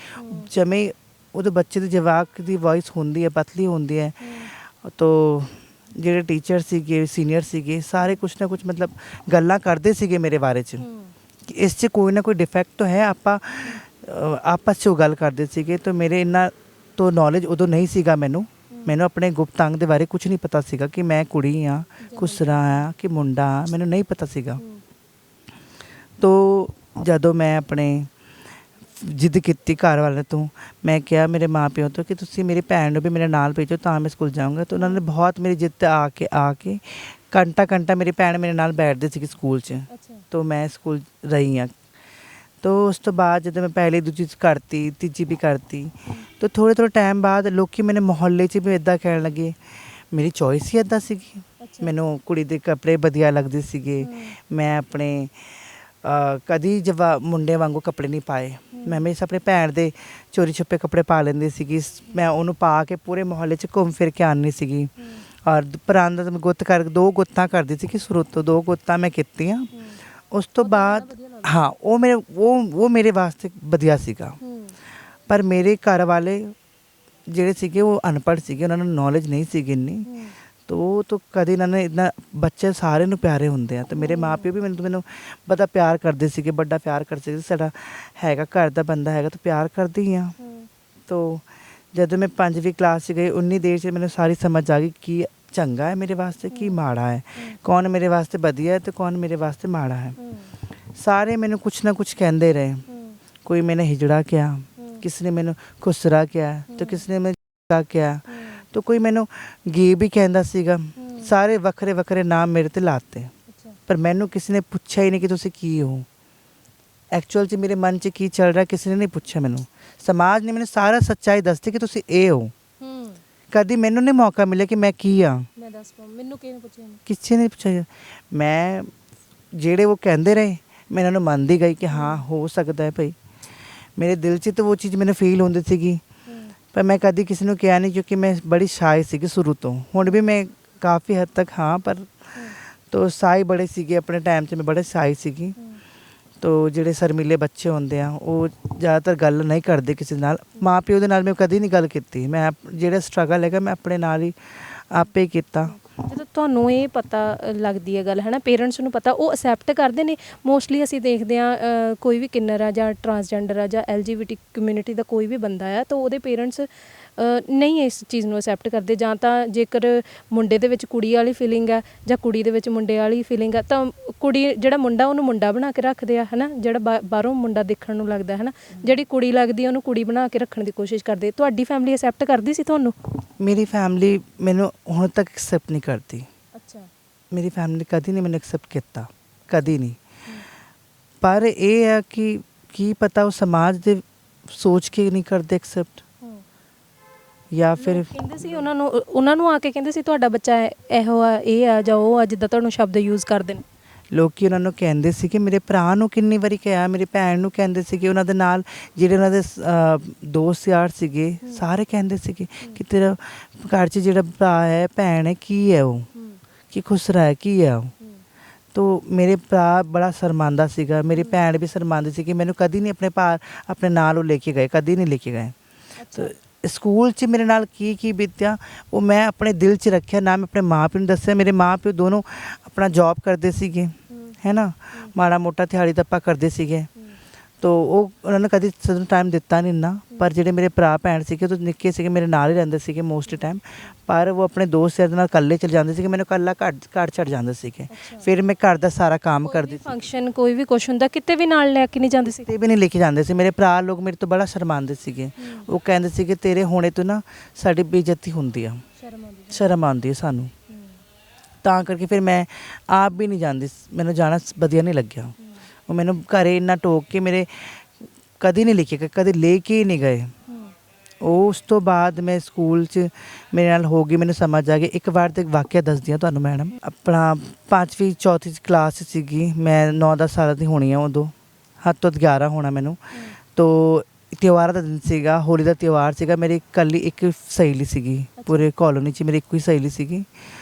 [SPEAKER 2] ਜਮੇ ਉਹਦੇ ਬੱਚੇ ਦੇ ਜਵਾਕ ਦੀ ਵੋਇਸ ਹੁੰਦੀ ਹੈ, ਪਤਲੀ ਹੁੰਦੀ ਹੈ। ਤਾਂ ਜਿਹੜੇ ਟੀਚਰ ਸੀਗੇ, ਸੀਨੀਅਰ ਸੀਗੇ, ਸਾਰੇ ਕੁਛ ਨਾ ਕੁਛ ਮਤਲਬ ਗੱਲਾਂ ਕਰਦੇ ਸੀਗੇ ਮੇਰੇ ਬਾਰੇ 'ਚ ਕਿ ਇਸ 'ਚ ਕੋਈ ਨਾ ਕੋਈ ਡਿਫੈਕਟ ਤਾਂ ਹੈ। ਆਪਾਂ ਆਪਸ 'ਚ ਉਹ ਗੱਲ ਕਰਦੇ ਸੀਗੇ। ਤਾਂ ਮੇਰੇ ਇਹਨਾਂ ਤੋਂ ਨੌਲੇਜ ਉਦੋਂ ਨਹੀਂ ਸੀਗਾ। ਮੈਨੂੰ ਆਪਣੇ ਗੁਪਤ ਅੰਗ ਦੇ ਬਾਰੇ ਕੁਛ ਨਹੀਂ ਪਤਾ ਸੀਗਾ ਕਿ ਮੈਂ ਕੁੜੀ ਹਾਂ, ਖੁਸਰਾ ਆ ਕਿ ਮੁੰਡਾ, ਮੈਨੂੰ ਨਹੀਂ ਪਤਾ ਸੀਗਾ। ਤਾਂ ਜਦੋਂ ਮੈਂ ਆਪਣੇ ਜਿੱਦ ਕੀਤੀ ਘਰ ਵਾਲਿਆਂ ਤੋਂ, ਮੈਂ ਕਿਹਾ ਮੇਰੇ ਮਾਂ ਪਿਓ ਤੋਂ ਕਿ ਤੁਸੀਂ ਮੇਰੀ ਭੈਣ ਨੂੰ ਵੀ ਮੇਰੇ ਨਾਲ ਭੇਜੋ ਤਾਂ ਮੈਂ ਸਕੂਲ ਜਾਊਂਗਾ। ਤਾਂ ਉਹਨਾਂ ਨੇ ਬਹੁਤ ਮੇਰੀ ਜਿੱਦ ਆ ਕੇ ਘੰਟਾ ਮੇਰੀ ਭੈਣ ਮੇਰੇ ਨਾਲ ਬੈਠਦੀ ਸੀ ਸਕੂਲ 'ਚ। ਤਾਂ ਮੈਂ ਸਕੂਲ ਰਹੀ ਹਾਂ। ਤਾਂ ਉਸ ਤੋਂ ਬਾਅਦ ਜਦੋਂ ਮੈਂ ਪਹਿਲੀ ਦੂਜੀ ਕਰਤੀ, ਤੀਜੀ ਵੀ ਕਰਤੀ, ਤਾਂ ਥੋੜ੍ਹੇ ਟਾਈਮ ਬਾਅਦ ਲੋਕੀ ਮੇਰੇ ਮੁਹੱਲੇ 'ਚ ਵੀ ਇੱਦਾਂ ਕਹਿਣ ਲੱਗੇ। ਮੇਰੀ ਚੋਇਸ ਹੀ ਇੱਦਾਂ ਸੀਗੀ, ਮੈਨੂੰ ਕੁੜੀ ਦੇ ਕੱਪੜੇ ਵਧੀਆ ਲੱਗਦੇ ਸੀਗੇ। ਮੈਂ ਆਪਣੇ ਕਦੀ ਮੁੰਡੇ ਵਾਂਗੂ ਕੱਪੜੇ ਨਹੀਂ ਪਾਏ। ਮੈਂ ਹਮੇਸ਼ਾ ਆਪਣੇ ਭੈਣ ਦੇ ਚੋਰੀ ਛੁਪੇ ਕੱਪੜੇ ਪਾ ਲੈਂਦੀ ਸੀਗੀ। ਮੈਂ ਉਹਨੂੰ ਪਾ ਕੇ ਪੂਰੇ ਮੁਹੱਲੇ 'ਚ ਘੁੰਮ ਫਿਰ ਕੇ ਆਉਂਦੀ ਸੀਗੀ। ਔਰ ਪਰਾਂਦਾ ਮੈਂ ਗੁੱਤ 2 ਗੁੱਤਾਂ ਕਰਦੀ ਸੀ ਕਿ ਸ਼ੁਰੂ ਤੋਂ 2 ਗੁੱਤਾਂ ਮੈਂ ਕੀਤੀਆਂ। ਉਸ ਤੋਂ ਬਾਅਦ ਹਾਂ ਉਹ ਮੇਰੇ ਵਾਸਤੇ ਵਧੀਆ ਸੀਗਾ। ਪਰ ਮੇਰੇ ਘਰ ਵਾਲੇ ਜਿਹੜੇ ਸੀਗੇ ਉਹ ਅਨਪੜ੍ਹ ਸੀਗੇ, ਉਹਨਾਂ ਨੂੰ ਨੌਲੇਜ ਨਹੀਂ ਸੀਗੀ ਇੰਨੀ। ਤਾਂ ਉਹ ਤਾਂ ਕਦੇ ਇਹਨਾਂ ਨੇ ਇੱਦਾਂ, ਬੱਚੇ ਸਾਰਿਆਂ ਨੂੰ ਪਿਆਰੇ ਹੁੰਦੇ ਆ। ਅਤੇ ਮੇਰੇ ਮਾਂ ਪਿਓ ਵੀ ਮੈਨੂੰ ਬੜਾ ਪਿਆਰ ਕਰਦੇ ਸੀਗੇ, ਵੱਡਾ ਪਿਆਰ ਕਰਦੇ ਸੀਗੇ। ਸਾਡਾ ਹੈਗਾ ਘਰ ਦਾ ਬੰਦਾ ਹੈਗਾ ਤਾਂ ਪਿਆਰ ਕਰਦੀ ਹਾਂ। ਤਾਂ ਜਦੋਂ ਮੈਂ 5ਵੀਂ ਕਲਾਸ 'ਚ ਗਈ, ਉਨੀ ਦੇਰ 'ਚ ਮੈਨੂੰ ਸਾਰੀ ਸਮਝ ਆ ਗਈ ਕੀ ਚੰਗਾ ਹੈ ਮੇਰੇ ਵਾਸਤੇ, ਕੀ ਮਾੜਾ ਹੈ, ਕੌਣ ਮੇਰੇ ਵਾਸਤੇ ਵਧੀਆ ਹੈ ਅਤੇ ਕੌਣ ਮੇਰੇ ਵਾਸਤੇ ਮਾੜਾ ਹੈ। ਸਾਰੇ ਮੈਨੂੰ ਕੁਛ ਨਾ ਕੁਛ ਕਹਿੰਦੇ ਰਹੇ। ਕੋਈ ਮੈਨੇ ਹਿਜੜਾ ਕਿਹਾ, ਕਿਸੇ ਨੇ ਮੈਨੂੰ ਖੁਸਰਾ ਕਿਹਾ, ਤਾਂ ਕਿਸੇ ਨੇ ਮੈਨੂੰ ਕਿਹਾ, ਤਾਂ ਕੋਈ ਮੈਨੂੰ ਗੇ ਵੀ ਕਹਿੰਦਾ ਸੀਗਾ। ਸਾਰੇ ਵੱਖਰੇ ਨਾਮ ਮੇਰੇ 'ਤੇ ਲਾਤੇ, ਪਰ ਮੈਨੂੰ ਕਿਸੇ ਨੇ ਪੁੱਛਿਆ ਹੀ ਨਹੀਂ ਕਿ ਤੁਸੀਂ ਕੀ ਹੋ। ਐਕਚੁਅਲ 'ਚ ਮੇਰੇ ਮਨ 'ਚ ਕੀ ਚੱਲ ਰਿਹਾ ਕਿਸੇ ਨੇ ਨਹੀਂ ਪੁੱਛਿਆ ਮੈਨੂੰ। ਸਮਾਜ ਨੇ ਮੈਨੂੰ ਸਾਰਾ ਸੱਚਾਈ ਦੱਸਤੀ ਕਿ ਤੁਸੀਂ ਇਹ ਹੋ। ਕਦੀ ਮੈਨੂੰ ਨਹੀਂ ਮੌਕਾ ਮਿਲਿਆ ਕਿ ਮੈਂ ਕੀ ਆ।
[SPEAKER 1] ਮੈਂ ਦੱਸ ਪਾਉਂ, ਮੈਨੂੰ ਕਿਹਨੇ ਪੁੱਛਿਆ?
[SPEAKER 2] ਕਿਸੇ ਨੇ ਪੁੱਛਿਆ। ਮੈਂ ਜਿਹੜੇ ਉਹ ਕਹਿੰਦੇ ਰਹੇ ਮੈਂ ਇਹਨਾਂ ਨੂੰ ਮੰਨਦੀ ਗਈ ਕਿ ਹਾਂ ਹੋ ਸਕਦਾ ਹੈ ਭਾਈ। ਮੇਰੇ ਦਿਲ 'ਚ ਤਾਂ ਉਹ ਚੀਜ਼ ਮੈਨੂੰ ਫੀਲ ਹੁੰਦੀ ਸੀਗੀ, ਪਰ ਮੈਂ ਕਦੀ ਕਿਸੇ ਨੂੰ ਕਿਹਾ ਨਹੀਂ ਕਿਉਂਕਿ ਮੈਂ ਬੜੀ ਸ਼ਾਇ ਸੀਗੀ ਸ਼ੁਰੂ ਤੋਂ। ਹੁਣ ਵੀ ਮੈਂ ਕਾਫੀ ਹੱਦ ਤੱਕ ਹਾਂ, ਪਰ ਤੋ ਸ਼ਾਇ ਬੜੇ ਸੀਗੇ ਆਪਣੇ ਟਾਈਮ 'ਚ, ਮੈਂ ਬੜੇ ਸ਼ਾਇ ਸੀਗੀ। ਤੋ ਜਿਹੜੇ ਸ਼ਰਮੀਲੇ ਬੱਚੇ ਹੁੰਦੇ ਆ ਉਹ ਜ਼ਿਆਦਾਤਰ ਗੱਲ ਨਹੀਂ ਕਰਦੇ ਕਿਸੇ ਨਾਲ। ਮਾਂ ਪਿਓ ਦੇ ਨਾਲ ਮੈਂ ਕਦੀ ਨਹੀਂ ਗੱਲ ਕੀਤੀ। ਮੈਂ ਜਿਹੜਾ ਸਟਰਗਲ ਹੈਗਾ ਮੈਂ ਆਪਣੇ ਨਾਲ ਹੀ ਆਪੇ ਹੀ ਕੀਤਾ।
[SPEAKER 1] ਜਦੋਂ ਤੁਹਾਨੂੰ ਇਹ ਪਤਾ ਲੱਗਦੀ ਹੈ ਗੱਲ, ਹੈ ਨਾ, ਪੇਰੈਂਟਸ ਨੂੰ ਪਤਾ, ਉਹ ਅਸੈਪਟ ਕਰਦੇ ਨੇ? ਮੋਸਟਲੀ ਅਸੀਂ ਦੇਖਦੇ ਹਾਂ ਕੋਈ ਵੀ ਕਿੰਨਰ ਆ ਜਾਂ ਟਰਾਂਸਜੈਂਡਰ ਆ ਜਾਂ LGBT ਕਮਿਊਨਿਟੀ ਦਾ ਕੋਈ ਵੀ ਬੰਦਾ ਆ ਤਾਂ ਉਹਦੇ ਪੇਰੈਂਟਸ ਨਹੀਂ ਇਸ ਚੀਜ਼ ਨੂੰ ਅਸੈਪਟ ਕਰਦੇ। ਜਾਂ ਤਾਂ ਜੇਕਰ ਮੁੰਡੇ ਦੇ ਵਿੱਚ ਕੁੜੀ ਵਾਲੀ ਫੀਲਿੰਗ ਆ ਜਾਂ ਕੁੜੀ ਦੇ ਵਿੱਚ ਮੁੰਡੇ ਵਾਲੀ ਫੀਲਿੰਗ ਆ ਤਾਂ ਕੁੜੀ ਜਿਹੜਾ ਮੁੰਡਾ ਉਹਨੂੰ ਮੁੰਡਾ ਬਣਾ ਕੇ ਰੱਖਦੇ ਆ, ਹੈ ਨਾ। ਜਿਹੜਾ ਬਾਹਰੋਂ ਮੁੰਡਾ ਦੇਖਣ ਨੂੰ ਲੱਗਦਾ, ਹੈ ਨਾ, ਜਿਹੜੀ ਕੁੜੀ ਲੱਗਦੀ ਉਹਨੂੰ ਕੁੜੀ ਬਣਾ ਕੇ ਰੱਖਣ ਦੀ ਕੋਸ਼ਿਸ਼ ਕਰਦੇ। ਤੁਹਾਡੀ ਫੈਮਿਲੀ ਅਸੈਪਟ ਕਰਦੀ ਸੀ ਤੁਹਾਨੂੰ?
[SPEAKER 2] ਮੇਰੀ ਫੈਮਿਲੀ ਮੈਨੂੰ ਹੁਣ ਤੱਕ ਐਕਸੈਪਟ ਨਹੀਂ ਕਰਦੀ।
[SPEAKER 1] ਅੱਛਾ।
[SPEAKER 2] ਮੇਰੀ ਫੈਮਿਲੀ ਕਦੀ ਨਹੀਂ ਮੈਨੂੰ ਐਕਸੈਪਟ ਕੀਤਾ, ਕਦੀ ਨਹੀਂ। ਪਰ ਇਹ ਹੈ ਕਿ ਕੀ ਪਤਾ ਉਹ ਸਮਾਜ ਦੇ ਸੋਚ ਕੇ ਨਹੀਂ ਕਰਦੇ ਐਕਸੈਪਟ, ਜਾਂ ਫਿਰ
[SPEAKER 1] ਕਹਿੰਦੇ ਸੀ ਉਹਨਾਂ ਨੂੰ ਆ ਕੇ ਕਹਿੰਦੇ ਸੀ ਤੁਹਾਡਾ ਬੱਚਾ ਇਹੋ ਆ, ਇਹ ਆ ਜਾਂ ਉਹ ਆ, ਜਿੱਦਾਂ ਤੁਹਾਨੂੰ ਸ਼ਬਦ ਯੂਜ਼ ਕਰਦੇ ਨੇ
[SPEAKER 2] ਲੋਕੀ। ਉਹਨਾਂ ਨੂੰ ਕਹਿੰਦੇ ਸੀ ਕਿ ਮੇਰੇ ਭਰਾ ਨੂੰ ਕਿੰਨੀ ਵਾਰੀ ਕਿਹਾ, ਮੇਰੀ ਭੈਣ ਨੂੰ ਕਹਿੰਦੇ ਸੀਗੇ, ਉਹਨਾਂ ਦੇ ਨਾਲ ਜਿਹੜੇ ਉਹਨਾਂ ਦੇ ਦੋਸਤ ਯਾਰ ਸੀਗੇ ਸਾਰੇ ਕਹਿੰਦੇ ਸੀਗੇ ਕਿ ਤੇਰਾ ਘਰ 'ਚ ਜਿਹੜਾ ਭਰਾ ਹੈ ਭੈਣ ਹੈ ਕੀ ਹੈ ਉਹ, ਕੀ ਖੁਸਰਾ ਹੈ ਕੀ ਹੈ ਉਹ। ਤੋ ਮੇਰੇ ਭਰਾ ਬੜਾ ਸ਼ਰਮਾਂਦਾ ਸੀਗਾ, ਮੇਰੀ ਭੈਣ ਵੀ ਸ਼ਰਮਾਂਦੀ ਸੀ ਕਿ ਮੈਨੂੰ ਕਦੀ ਨਹੀਂ ਆਪਣੇ ਨਾਲ ਉਹ ਲੈ ਕੇ ਗਏ, ਕਦੀ ਨਹੀਂ ਲੈ ਕੇ ਗਏ। ਤੋ ਸਕੂਲ 'ਚ ਮੇਰੇ ਨਾਲ ਕੀ ਬੀਤਿਆ ਉਹ ਮੈਂ ਆਪਣੇ ਦਿਲ 'ਚ ਰੱਖਿਆ, ਨਾ ਮੈਂ ਆਪਣੇ ਮਾਂ ਪਿਓ ਨੂੰ ਦੱਸਿਆ। ਮੇਰੇ ਮਾਂ ਪਿਓ ਦੋਨੋਂ ਆਪਣਾ ਜੌਬ ਕਰਦੇ ਸੀਗੇ, ਹੈ ਨਾ, ਮਾੜਾ ਮੋਟਾ ਦਿਹਾੜੀ ਦੱਪਾ ਕਰਦੇ ਸੀਗੇ। ਤੋ ਉਹ ਉਹਨਾਂ ਨੇ ਕਦੀ ਸਾਨੂੰ ਟਾਈਮ ਦਿੱਤਾ ਨਹੀਂ ਇੰਨਾ। ਪਰ ਜਿਹੜੇ ਮੇਰੇ ਭਰਾ ਭੈਣ ਸੀਗੇ ਉਹ ਨਿੱਕੇ ਸੀਗੇ, ਮੇਰੇ ਨਾਲ ਹੀ ਰਹਿੰਦੇ ਸੀਗੇ ਮੋਸਟ ਟਾਈਮ। ਪਰ ਉਹ ਆਪਣੇ ਦੋਸਤ ਯਾਰ ਦੇ ਨਾਲ ਇਕੱਲੇ ਚਲੇ ਜਾਂਦੇ ਸੀਗੇ, ਮੈਨੂੰ ਇਕੱਲਾ ਘਰ ਛੱਡ ਜਾਂਦੇ ਸੀਗੇ। ਫਿਰ ਮੈਂ ਘਰ ਦਾ ਸਾਰਾ ਕੰਮ ਕਰਦੀ ਸੀ।
[SPEAKER 1] ਫੰਕਸ਼ਨ ਕੋਈ ਵੀ ਕੁਛ ਹੁੰਦਾ ਕਿਤੇ ਵੀ ਨਾਲ ਲੈ ਕੇ ਨਹੀਂ ਜਾਂਦੇ ਸੀ?
[SPEAKER 2] ਕਿਤੇ ਵੀ ਨਹੀਂ ਲੈ ਕੇ ਜਾਂਦੇ ਸੀ। ਮੇਰੇ ਭਰਾ ਲੋਕ ਮੇਰੇ ਤੋਂ ਬੜਾ ਸ਼ਰਮਾਉਂਦੇ ਸੀਗੇ। ਉਹ ਕਹਿੰਦੇ ਸੀਗੇ ਤੇਰੇ ਹੋਣੇ ਤੋਂ ਨਾ ਸਾਡੀ ਬੇਇੱਜ਼ਤੀ ਹੁੰਦੀ ਆ, ਸ਼ਰਮ ਆਉਂਦੀ ਹੈ ਸਾਨੂੰ। ਤਾਂ ਕਰਕੇ ਫਿਰ ਮੈਂ ਆਪ ਵੀ ਨਹੀਂ ਜਾਂਦੀ, ਮੈਨੂੰ ਜਾਣਾ ਵਧੀਆ ਨਹੀਂ ਲੱਗਿਆ। ਉਹ ਮੈਨੂੰ ਘਰੇ ਇੰਨਾ ਟੋਕ ਕੇ ਮੇਰੇ ਕਦੀ ਨਹੀਂ ਲੈ ਕੇ ਗਏ, ਕਦੇ ਲੈ ਕੇ ਹੀ ਨਹੀਂ ਗਏ। ਉਸ ਤੋਂ ਬਾਅਦ ਮੈਂ ਸਕੂਲ 'ਚ ਮੇਰੇ ਨਾਲ ਹੋ ਗਈ, ਮੈਨੂੰ ਸਮਝ ਆ ਗਈ। ਇੱਕ ਵਾਰ ਤੇ ਵਾਕਿਆ ਦੱਸਦੀ ਹਾਂ ਤੁਹਾਨੂੰ ਮੈਡਮ। ਆਪਣਾ 5ਵੀਂ 4ਵੀਂ ਕਲਾਸ ਸੀਗੀ ਮੈਂ, 9-10 ਸਾਲ ਦੀ ਹੋਣੀ ਆ ਉਦੋਂ, ਹੱਦ ਤੋਂ 11 ਹੋਣਾ ਮੈਨੂੰ। ਤੋ ਤਿਉਹਾਰਾਂ ਦਾ ਦਿਨ ਸੀਗਾ, ਹੋਲੀ ਦਾ ਤਿਉਹਾਰ ਸੀਗਾ। ਮੇਰੀ ਇਕੱਲੀ ਇੱਕ ਸਹੇਲੀ ਸੀਗੀ ਪੂਰੇ ਕਲੋਨੀ 'ਚ, ਮੇਰੀ ਇੱਕੋ ਹੀ ਸਹੇਲੀ ਸੀਗੀ।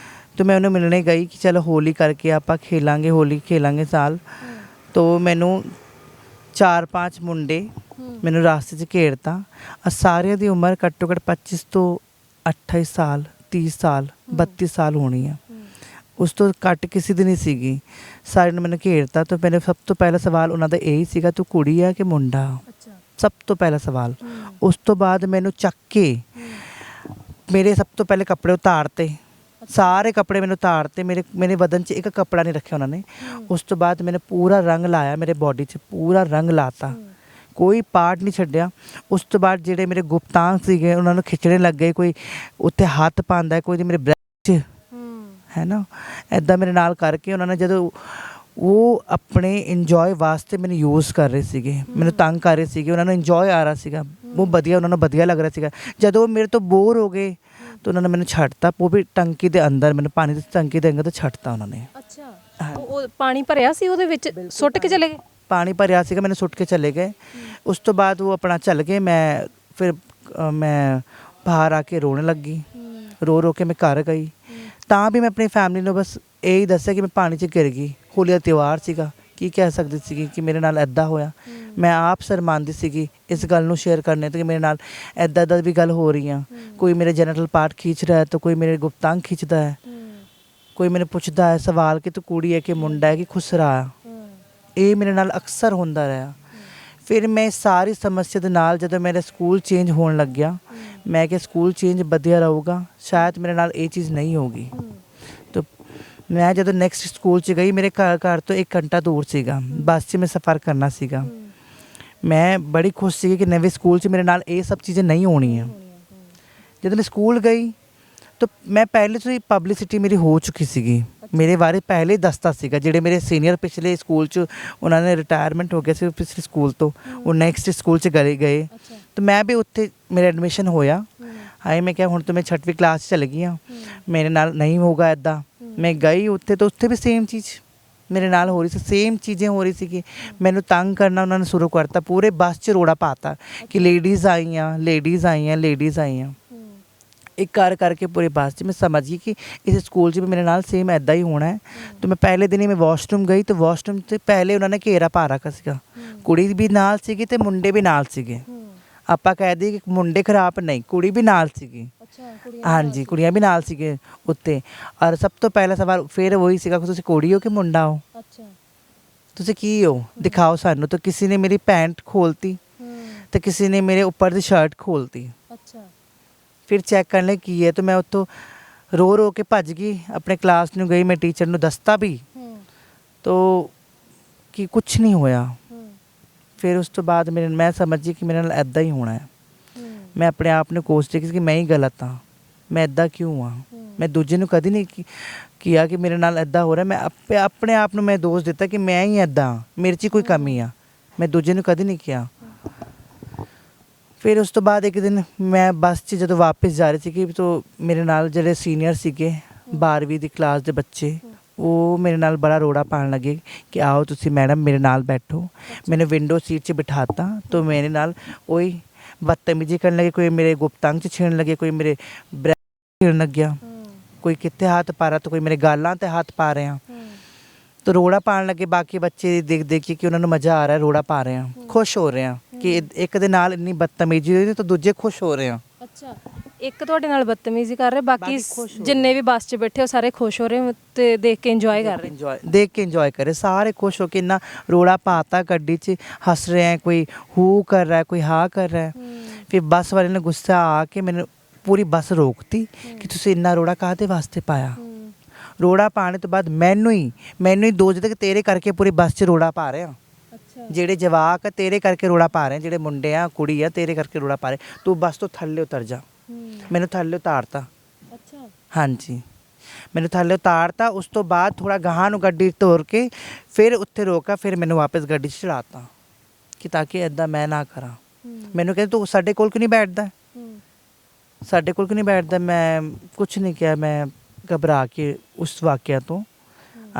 [SPEAKER 2] ਤੋ ਮੈਂ ਉਹਨੂੰ ਮਿਲਣੇ ਗਈ ਕਿ ਚਲੋ ਹੋਲੀ ਕਰਕੇ ਆਪਾਂ ਖੇਲਾਂਗੇ, ਹੋਲੀ ਖੇਲਾਂਗੇ ਸਾਲ। ਤੋ ਮੈਨੂੰ 4-5 ਮੁੰਡੇ ਮੈਨੂੰ ਰਾਸਤੇ 'ਚ ਘੇਰਤਾ। ਸਾਰਿਆਂ ਦੀ ਉਮਰ ਘੱਟੋ ਘੱਟ 25 ਤੋਂ 28 ਸਾਲ, 30 ਸਾਲ, 32 ਸਾਲ ਹੋਣੀ ਆ। ਉਸ ਤੋਂ ਘੱਟ ਕਿਸੇ ਦੀ ਨਹੀਂ ਸੀਗੀ। ਸਾਰਿਆਂ ਨੇ ਮੈਨੂੰ ਘੇਰਤਾ। ਤਾਂ ਮੈਨੂੰ ਸਭ ਤੋਂ ਪਹਿਲਾ ਸਵਾਲ ਉਹਨਾਂ ਦਾ ਇਹੀ ਸੀਗਾ ਤੂੰ ਕੁੜੀ ਆ ਕਿ ਮੁੰਡਾ? ਸਭ ਤੋਂ ਪਹਿਲਾ ਸਵਾਲ। ਉਸ ਤੋਂ ਬਾਅਦ ਮੈਨੂੰ ਚੱਕ ਕੇ ਮੇਰੇ ਸਭ ਤੋਂ ਪਹਿਲੇ ਕੱਪੜੇ ਉਤਾਰਤੇ, ਸਾਰੇ ਕੱਪੜੇ ਮੈਨੂੰ ਉਤਾਰਤੇ। ਮੇਰੇ ਬਦਨ 'ਚ ਇੱਕ ਕੱਪੜਾ ਨਹੀਂ ਰੱਖਿਆ ਉਹਨਾਂ ਨੇ। ਉਸ ਤੋਂ ਬਾਅਦ ਮੈਨੂੰ ਪੂਰਾ ਰੰਗ ਲਾਇਆ, ਮੇਰੇ ਬੋਡੀ 'ਚ ਪੂਰਾ ਰੰਗ ਲਾਤਾ, ਕੋਈ ਪਾਰਟ ਨਹੀਂ ਛੱਡਿਆ। ਉਸ ਤੋਂ ਬਾਅਦ ਜਿਹੜੇ ਮੇਰੇ ਗੁਪਤਾਂਗ ਸੀਗੇ ਉਹਨਾਂ ਨੂੰ ਖਿੱਚਣੇ ਲੱਗ ਗਏ, ਕੋਈ ਉੱਥੇ ਹੱਥ ਪਾਉਂਦਾ, ਕੋਈ ਮੇਰੇ ਬ੍ਰੈਸਟ 'ਚ, ਹੈ ਨਾ। ਇੱਦਾਂ ਮੇਰੇ ਨਾਲ ਕਰਕੇ ਉਹਨਾਂ ਨੇ, ਜਦੋਂ ਉਹ ਆਪਣੇ ਇੰਜੋਏ ਵਾਸਤੇ ਮੈਨੂੰ ਯੂਜ਼ ਕਰ ਰਹੇ ਸੀਗੇ, ਮੈਨੂੰ ਤੰਗ ਕਰ ਰਹੇ ਸੀਗੇ। ਉਹਨਾਂ ਨੂੰ ਇੰਜੋਏ ਆ ਰਿਹਾ ਸੀਗਾ, ਉਹ ਵਧੀਆ, ਉਹਨਾਂ ਨੂੰ ਵਧੀਆ ਲੱਗ ਰਿਹਾ ਸੀਗਾ। ਜਦੋਂ ਉਹ ਮੇਰੇ ਤੋਂ ਬੋਰ ਹੋ ਗਏ ਤਾਂ ਉਹਨਾਂ ਨੇ ਮੈਨੂੰ ਛੱਡਤਾ, ਉਹ ਵੀ ਟੰਕੀ ਦੇ ਅੰਦਰ, ਮੈਨੂੰ ਪਾਣੀ ਦੀ ਟੰਕੀ ਦੇ ਅੰਦਰ ਛੱਡਤਾ ਉਹਨਾਂ ਨੇ।
[SPEAKER 1] ਅੱਛਾ, ਉਹ ਪਾਣੀ ਭਰਿਆ ਸੀ ਉਹਦੇ ਵਿੱਚ, ਸੁੱਟ ਕੇ ਚਲੇ ਗਏ?
[SPEAKER 2] ਪਾਣੀ ਭਰਿਆ ਸੀਗਾ, ਮੈਨੂੰ ਸੁੱਟ ਕੇ ਚਲੇ ਗਏ। ਉਸ ਤੋਂ ਬਾਅਦ ਉਹ ਆਪਣਾ ਚੱਲ ਗਏ। ਫਿਰ ਮੈਂ ਬਾਹਰ ਆ ਕੇ ਰੋਣ ਲੱਗੀ, ਰੋ ਕੇ ਮੈਂ ਘਰ ਗਈ। ਤਾਂ ਵੀ ਮੈਂ ਆਪਣੀ ਫੈਮਿਲੀ ਨੂੰ ਬਸ ਇਹੀ ਦੱਸਿਆ ਕਿ ਮੈਂ ਪਾਣੀ 'ਚ ਗਿਰ ਗਈ, ਹੋਲੀ ਦਾ ਤਿਉਹਾਰ ਸੀਗਾ, ਕੀ ਕਹਿ ਸਕਦੀ ਸੀਗੀ ਕਿ ਮੇਰੇ ਨਾਲ ਇੱਦਾਂ ਹੋਇਆ। ਮੈਂ ਆਪ ਸ਼ਰਮਾਂਦੀ ਸੀਗੀ ਇਸ ਗੱਲ ਨੂੰ ਸ਼ੇਅਰ ਕਰਨੇ ਤੇ ਕਿ ਮੇਰੇ ਨਾਲ ਇੱਦਾਂ ਵੀ ਗੱਲ ਹੋ ਰਹੀ ਆ। ਕੋਈ ਮੇਰੇ ਜੈਨਿਟਲ ਪਾਰਟ ਖਿੱਚ ਰਿਹਾ ਹੈ ਤਾਂ ਕੋਈ ਮੇਰੇ ਗੁਪਤਾਂਗ ਖਿੱਚਦਾ ਹੈ, ਕੋਈ ਮੈਨੂੰ ਪੁੱਛਦਾ ਹੈ ਸਵਾਲ ਕਿ ਤੂੰ ਕੁੜੀ ਹੈ ਕਿ ਮੁੰਡਾ ਹੈ ਕਿ ਖੁਸਰਾ ਆ। ਇਹ ਮੇਰੇ ਨਾਲ ਅਕਸਰ ਹੁੰਦਾ ਰਿਹਾ। ਫਿਰ ਮੈਂ ਸਾਰੀ ਸਮੱਸਿਆ ਦੇ ਨਾਲ ਜਦੋਂ ਮੇਰਾ ਸਕੂਲ ਚੇਂਜ ਹੋਣ ਲੱਗਿਆ, ਮੈਂ ਕਿਹਾ ਸਕੂਲ ਚੇਂਜ ਵਧੀਆ ਰਹੂਗਾ, ਸ਼ਾਇਦ ਮੇਰੇ ਨਾਲ ਇਹ ਚੀਜ਼ ਨਹੀਂ ਹੋਊਗੀ। ਤਾਂ ਮੈਂ ਜਦੋਂ ਨੈਕਸਟ ਸਕੂਲ 'ਚ ਗਈ, ਮੇਰੇ ਘਰ ਤੋਂ 1 ਘੰਟਾ ਦੂਰ ਸੀਗਾ, ਬੱਸ 'ਚ ਮੈਂ ਸਫ਼ਰ ਕਰਨਾ ਸੀਗਾ। ਮੈਂ ਬੜੀ ਖੁਸ਼ ਸੀਗੀ ਕਿ ਨਵੇਂ ਸਕੂਲ 'ਚ ਮੇਰੇ ਨਾਲ ਇਹ ਸਭ ਚੀਜ਼ਾਂ ਨਹੀਂ ਹੋਣੀਆਂ। ਜਦੋਂ ਮੈਂ ਸਕੂਲ ਗਈ ਤਾਂ ਮੈਂ ਪਹਿਲੇ ਤੋਂ ਹੀ ਪਬਲਿਸਿਟੀ ਮੇਰੀ ਹੋ ਚੁੱਕੀ ਸੀਗੀ, ਮੇਰੇ ਬਾਰੇ ਪਹਿਲੇ ਹੀ ਦੱਸਤਾ ਸੀਗਾ। ਜਿਹੜੇ ਮੇਰੇ ਸੀਨੀਅਰ ਪਿਛਲੇ ਸਕੂਲ 'ਚ ਉਹਨਾਂ ਨੇ ਰਿਟਾਇਰਮੈਂਟ ਹੋ ਗਿਆ ਸੀ ਪਿਛਲੇ ਸਕੂਲ ਤੋਂ, ਉਹ ਨੈਕਸਟ ਸਕੂਲ 'ਚ ਗਏ ਤੇ ਮੈਂ ਵੀ ਉੱਥੇ ਮੇਰਾ ਐਡਮਿਸ਼ਨ ਹੋਇਆ। ਹਾਏ ਮੈਂ ਕਿਹਾ ਹੁਣ ਤਾਂ ਮੈਂ 6ਵੀਂ ਕਲਾਸ 'ਚ ਚਲ ਗਈ ਹਾਂ, ਮੇਰੇ ਨਾਲ ਨਹੀਂ ਹੋਗਾ ਇੱਦਾਂ। ਮੈਂ ਗਈ ਉੱਥੇ ਤਾਂ ਉੱਥੇ ਵੀ ਸੇਮ ਚੀਜ਼ ਮੇਰੇ ਨਾਲ ਹੋ ਰਹੀ ਸੀ, ਸੇਮ ਚੀज़ें ਹੋ ਰਹੀ ਸੀ ਕਿ ਮੈਨੂੰ ਤੰਗ ਕਰਨਾ ਉਹਨਾਂ ਨੇ ਸ਼ੁਰੂ ਕਰਤਾ। ਪੂਰੇ ਬੱਸ 'ਚ ਰੋੜਾ ਪਾਤਾ ਕਿ ਲੇਡੀਜ਼ ਆਈਆਂ, ਲੇਡੀਜ਼ ਆਈਆਂ, ਲੇਡੀਜ਼ ਆਈਆਂ। ਇੱਕ ਕਰਕੇ ਪੂਰੇ ਬੱਸ 'ਚ ਮੈਂ ਸਮਝ ਗਈ ਕਿ ਇਸ ਸਕੂਲ 'ਚ ਵੀ ਮੇਰੇ ਨਾਲ ਸੇਮ ਇੱਦਾਂ ਹੀ ਹੋਣਾ ਹੈ। तो मैं पहले दिन ही मैं वॉशरूम गई तो वॉशरूम से पहले उन्होंने घेरा पा रखा ਸੀਗਾ, ਕੁੜੀ ਵੀ ਨਾਲ ਸੀਗੀ ਤੇ ਮੁੰਡੇ ਵੀ ਨਾਲ ਸੀਗੇ। ਆਪਾਂ ਕਹਿ ਦਈਏ ਕਿ ਮੁੰਡੇ ਖਰਾਬ ਨਹੀਂ, ਕੁੜੀ ਵੀ ਨਾਲ ਸੀਗੀ। ਹਾਂਜੀ ਕੁੜੀਆਂ ਵੀ ਨਾਲ ਸੀਗੇ ਉੱਤੇ। ਔਰ ਸਭ ਤੋਂ ਪਹਿਲਾ ਸਵਾਲ ਫਿਰ ਉਹੀ ਸੀਗਾ ਕਿ ਤੁਸੀਂ ਕੁੜੀ ਹੋ ਕਿ ਮੁੰਡਾ ਹੋ, ਤੁਸੀਂ ਕੀ ਹੋ ਦਿਖਾਓ ਸਾਨੂੰ। ਤਾਂ ਕਿਸੇ ਨੇ ਮੇਰੀ ਪੈਂਟ ਖੋਲਤੀ ਤੇ ਕਿਸੇ ਨੇ ਮੇਰੇ ਉੱਪਰ ਦੀ ਸ਼ਰਟ ਖੋਲਤੀ। ਫਿਰ ਚੈੱਕ ਕਰਨ ਲਈ ਕੀ ਹੈ ਤਾਂ ਮੈਂ ਉੱਥੋਂ ਰੋ ਕੇ ਭੱਜ ਗਈ, ਆਪਣੇ ਕਲਾਸ ਨੂੰ ਗਈ, ਮੈਂ ਟੀਚਰ ਨੂੰ ਦੱਸਤਾ ਵੀ ਤੋ ਕਿ ਕੁਛ ਨਹੀਂ ਹੋਇਆ। ਫਿਰ ਉਸ ਤੋਂ ਬਾਅਦ ਮੈਂ ਸਮਝ ਗਈ ਕਿ ਮੇਰੇ ਨਾਲ ਇੱਦਾਂ ਹੀ ਹੋਣਾ ਹੈ। ਮੈਂ ਆਪਣੇ ਆਪ ਨੂੰ ਕੋਸਦੀ ਕਿ ਮੈਂ ਹੀ ਗਲਤ ਹਾਂ, ਮੈਂ ਇੱਦਾਂ ਕਿਉਂ ਹਾਂ। ਮੈਂ ਦੂਜੇ ਨੂੰ ਕਦੀ ਨਹੀਂ ਕਿਹਾ ਕਿ ਮੇਰੇ ਨਾਲ ਇੱਦਾਂ ਹੋ ਰਿਹਾ। ਮੈਂ ਆਪਣੇ ਆਪ ਨੂੰ ਮੈਂ ਦੋਸ਼ ਦਿੱਤਾ ਕਿ ਮੈਂ ਹੀ ਇੱਦਾਂ, ਮੇਰੇ 'ਚ ਕੋਈ ਕਮੀ ਆ। ਮੈਂ ਦੂਜੇ ਨੂੰ ਕਦੀ ਨਹੀਂ ਕਿਹਾ। ਫਿਰ ਉਸ ਤੋਂ ਬਾਅਦ ਇੱਕ ਦਿਨ ਮੈਂ ਬੱਸ 'ਚ ਜਦੋਂ ਵਾਪਸ ਜਾ ਰਹੀ ਸੀ ਤਾਂ ਮੇਰੇ ਨਾਲ ਜਿਹੜੇ ਸੀਨੀਅਰ ਸੀਗੇ 12ਵੀਂ ਦੀ ਕਲਾਸ ਦੇ ਬੱਚੇ, ਉਹ ਮੇਰੇ ਨਾਲ ਬੜਾ ਰੋੜਾ ਪਾਉਣ ਲੱਗੇ ਕਿ ਆਓ ਤੁਸੀਂ ਮੈਡਮ ਮੇਰੇ ਨਾਲ ਬੈਠੋ। ਮੈਨੂੰ ਵਿੰਡੋ ਸੀਟ 'ਚ ਬਿਠਾਤਾ ਤਾਂ ਮੇਰੇ ਨਾਲ ਉਹੀ ਬਦਤਮੀਜੀ ਕਰਨ ਲੱਗੇ। ਕੋਈ ਮੇਰੇ ਗੁਪਤਾਂਗ 'ਚ ਛੇੜਨ ਲੱਗੇ, ਕੋਈ ਮੇਰੇ ਬ੍ਰੈਕ ਛੇੜਨ ਲੱਗਿਆ, ਕੋਈ ਕਿੱਥੇ ਹੱਥ ਪਾ ਰਿਹਾ ਤਾਂ ਕੋਈ ਮੇਰੇ ਗਾਲਾਂ 'ਤੇ ਹੱਥ ਪਾ ਰਿਹਾ। ਤਾਂ ਰੋੜਾ ਪਾਉਣ ਲੱਗੇ। ਬਾਕੀ ਬੱਚੇ ਦੇਖ ਕੇ ਕਿ ਉਹਨਾਂ ਨੂੰ ਮਜ਼ਾ ਆ ਰਿਹਾ, ਰੋੜਾ ਪਾ ਰਹੇ ਆ, ਖੁਸ਼ ਹੋ ਰਹੇ ਆ ਕਿ ਇੱਕ ਦੇ ਨਾਲ ਇੰਨੀ ਬਦਤਮੀਜੀ ਹੋਈ ਤਾਂ ਦੂਜੇ ਖੁਸ਼ ਹੋ ਰਹੇ ਆ।
[SPEAKER 1] ਅੱਛਾ, ਇੱਕ ਤੁਹਾਡੇ ਨਾਲ ਬਦਤਮੀਜ਼ੀ ਕਰ ਰਹੇ, ਬਾਕੀ ਜਿੰਨੇ ਵੀ ਬੱਸ 'ਚ ਬੈਠੇ ਉਹ ਸਾਰੇ ਖੁਸ਼ ਹੋ ਰਹੇ ਤੇ ਦੇਖ ਕੇ ਇੰਜੋਏ ਕਰ ਰਹੇ।
[SPEAKER 2] ਦੇਖ ਕੇ ਇੰਜੋਏ ਕਰ ਰਹੇ ਸਾਰੇ, ਖੁਸ਼ ਹੋ ਕੇ। ਇੰਨਾ ਰੋੜਾ ਪਾਤਾ ਗੱਡੀ 'ਚ, ਹੱਸ ਰਹੇ ਆ, ਕੋਈ ਹੂ ਕਰ ਰਿਹਾ, ਕੋਈ ਹਾਂ ਕਰ ਰਿਹਾ। ਫਿਰ ਬੱਸ ਵਾਲੇ ਨੇ ਗੁੱਸਾ ਆ ਕੇ ਮੈਨੂੰ ਪੂਰੀ ਬੱਸ ਰੋਕਤੀ ਕਿ ਤੁਸੀਂ ਇੰਨਾ ਰੋੜਾ ਕਾਹਦੇ ਵਾਸਤੇ ਪਾਇਆ। ਰੋੜਾ ਪਾਉਣ ਤੋਂ ਬਾਅਦ ਮੈਨੂੰ ਹੀ ਦੋਸ਼ ਦਿੱਤਾ ਕਿ ਤੇਰੇ ਕਰਕੇ ਪੂਰੀ ਬੱਸ 'ਚ ਰੋੜਾ ਪਾ ਰਹੇ ਆ। ਜਿਹੜੇ ਜਵਾਕ ਤੇਰੇ ਕਰਕੇ ਰੋੜਾ ਪਾ ਰਹੇ, ਜਿਹੜੇ ਮੁੰਡੇ ਆ ਕੁੜੀ ਆ ਤੇਰੇ ਕਰਕੇ ਰੋੜਾ ਪਾ ਰਹੇ, ਤੂੰ ਬੱਸ ਤੋਂ ਥੱਲੇ ਉਤਰ ਜਾ। ਮੈਨੂੰ ਥੱਲੇ ਉਤਾਰਤਾ। ਹਾਂਜੀ ਮੈਨੂੰ ਥੱਲੇ ਉਤਾਰਤਾ। ਉਸ ਤੋਂ ਬਾਅਦ ਥੋੜਾ ਗਾਹਾਂ ਨੂੰ ਗੱਡੀ ਤੋਰ ਕੇ ਫਿਰ ਉੱਥੇ ਰੋਕਾ, ਫਿਰ ਮੈਨੂੰ ਵਾਪਸ ਗੱਡੀ 'ਚ ਚੜਾਤਾ ਕਿ ਤਾਂ ਕਿ ਇੱਦਾਂ ਮੈਂ ਨਾ ਕਰਾਂ। ਮੈਨੂੰ ਕਹਿੰਦੇ ਤੂੰ ਸਾਡੇ ਕੋਲ ਕਿਉਂ ਨਹੀਂ ਬੈਠਦਾ, ਸਾਡੇ ਕੋਲ ਕਿਉਂ ਨਹੀਂ ਬੈਠਦਾ। ਮੈਂ ਕੁਛ ਨਹੀਂ ਕਿਹਾ। ਮੈਂ ਘਬਰਾ ਕੇ ਉਸ ਵਾਕਿਆ ਤੋਂ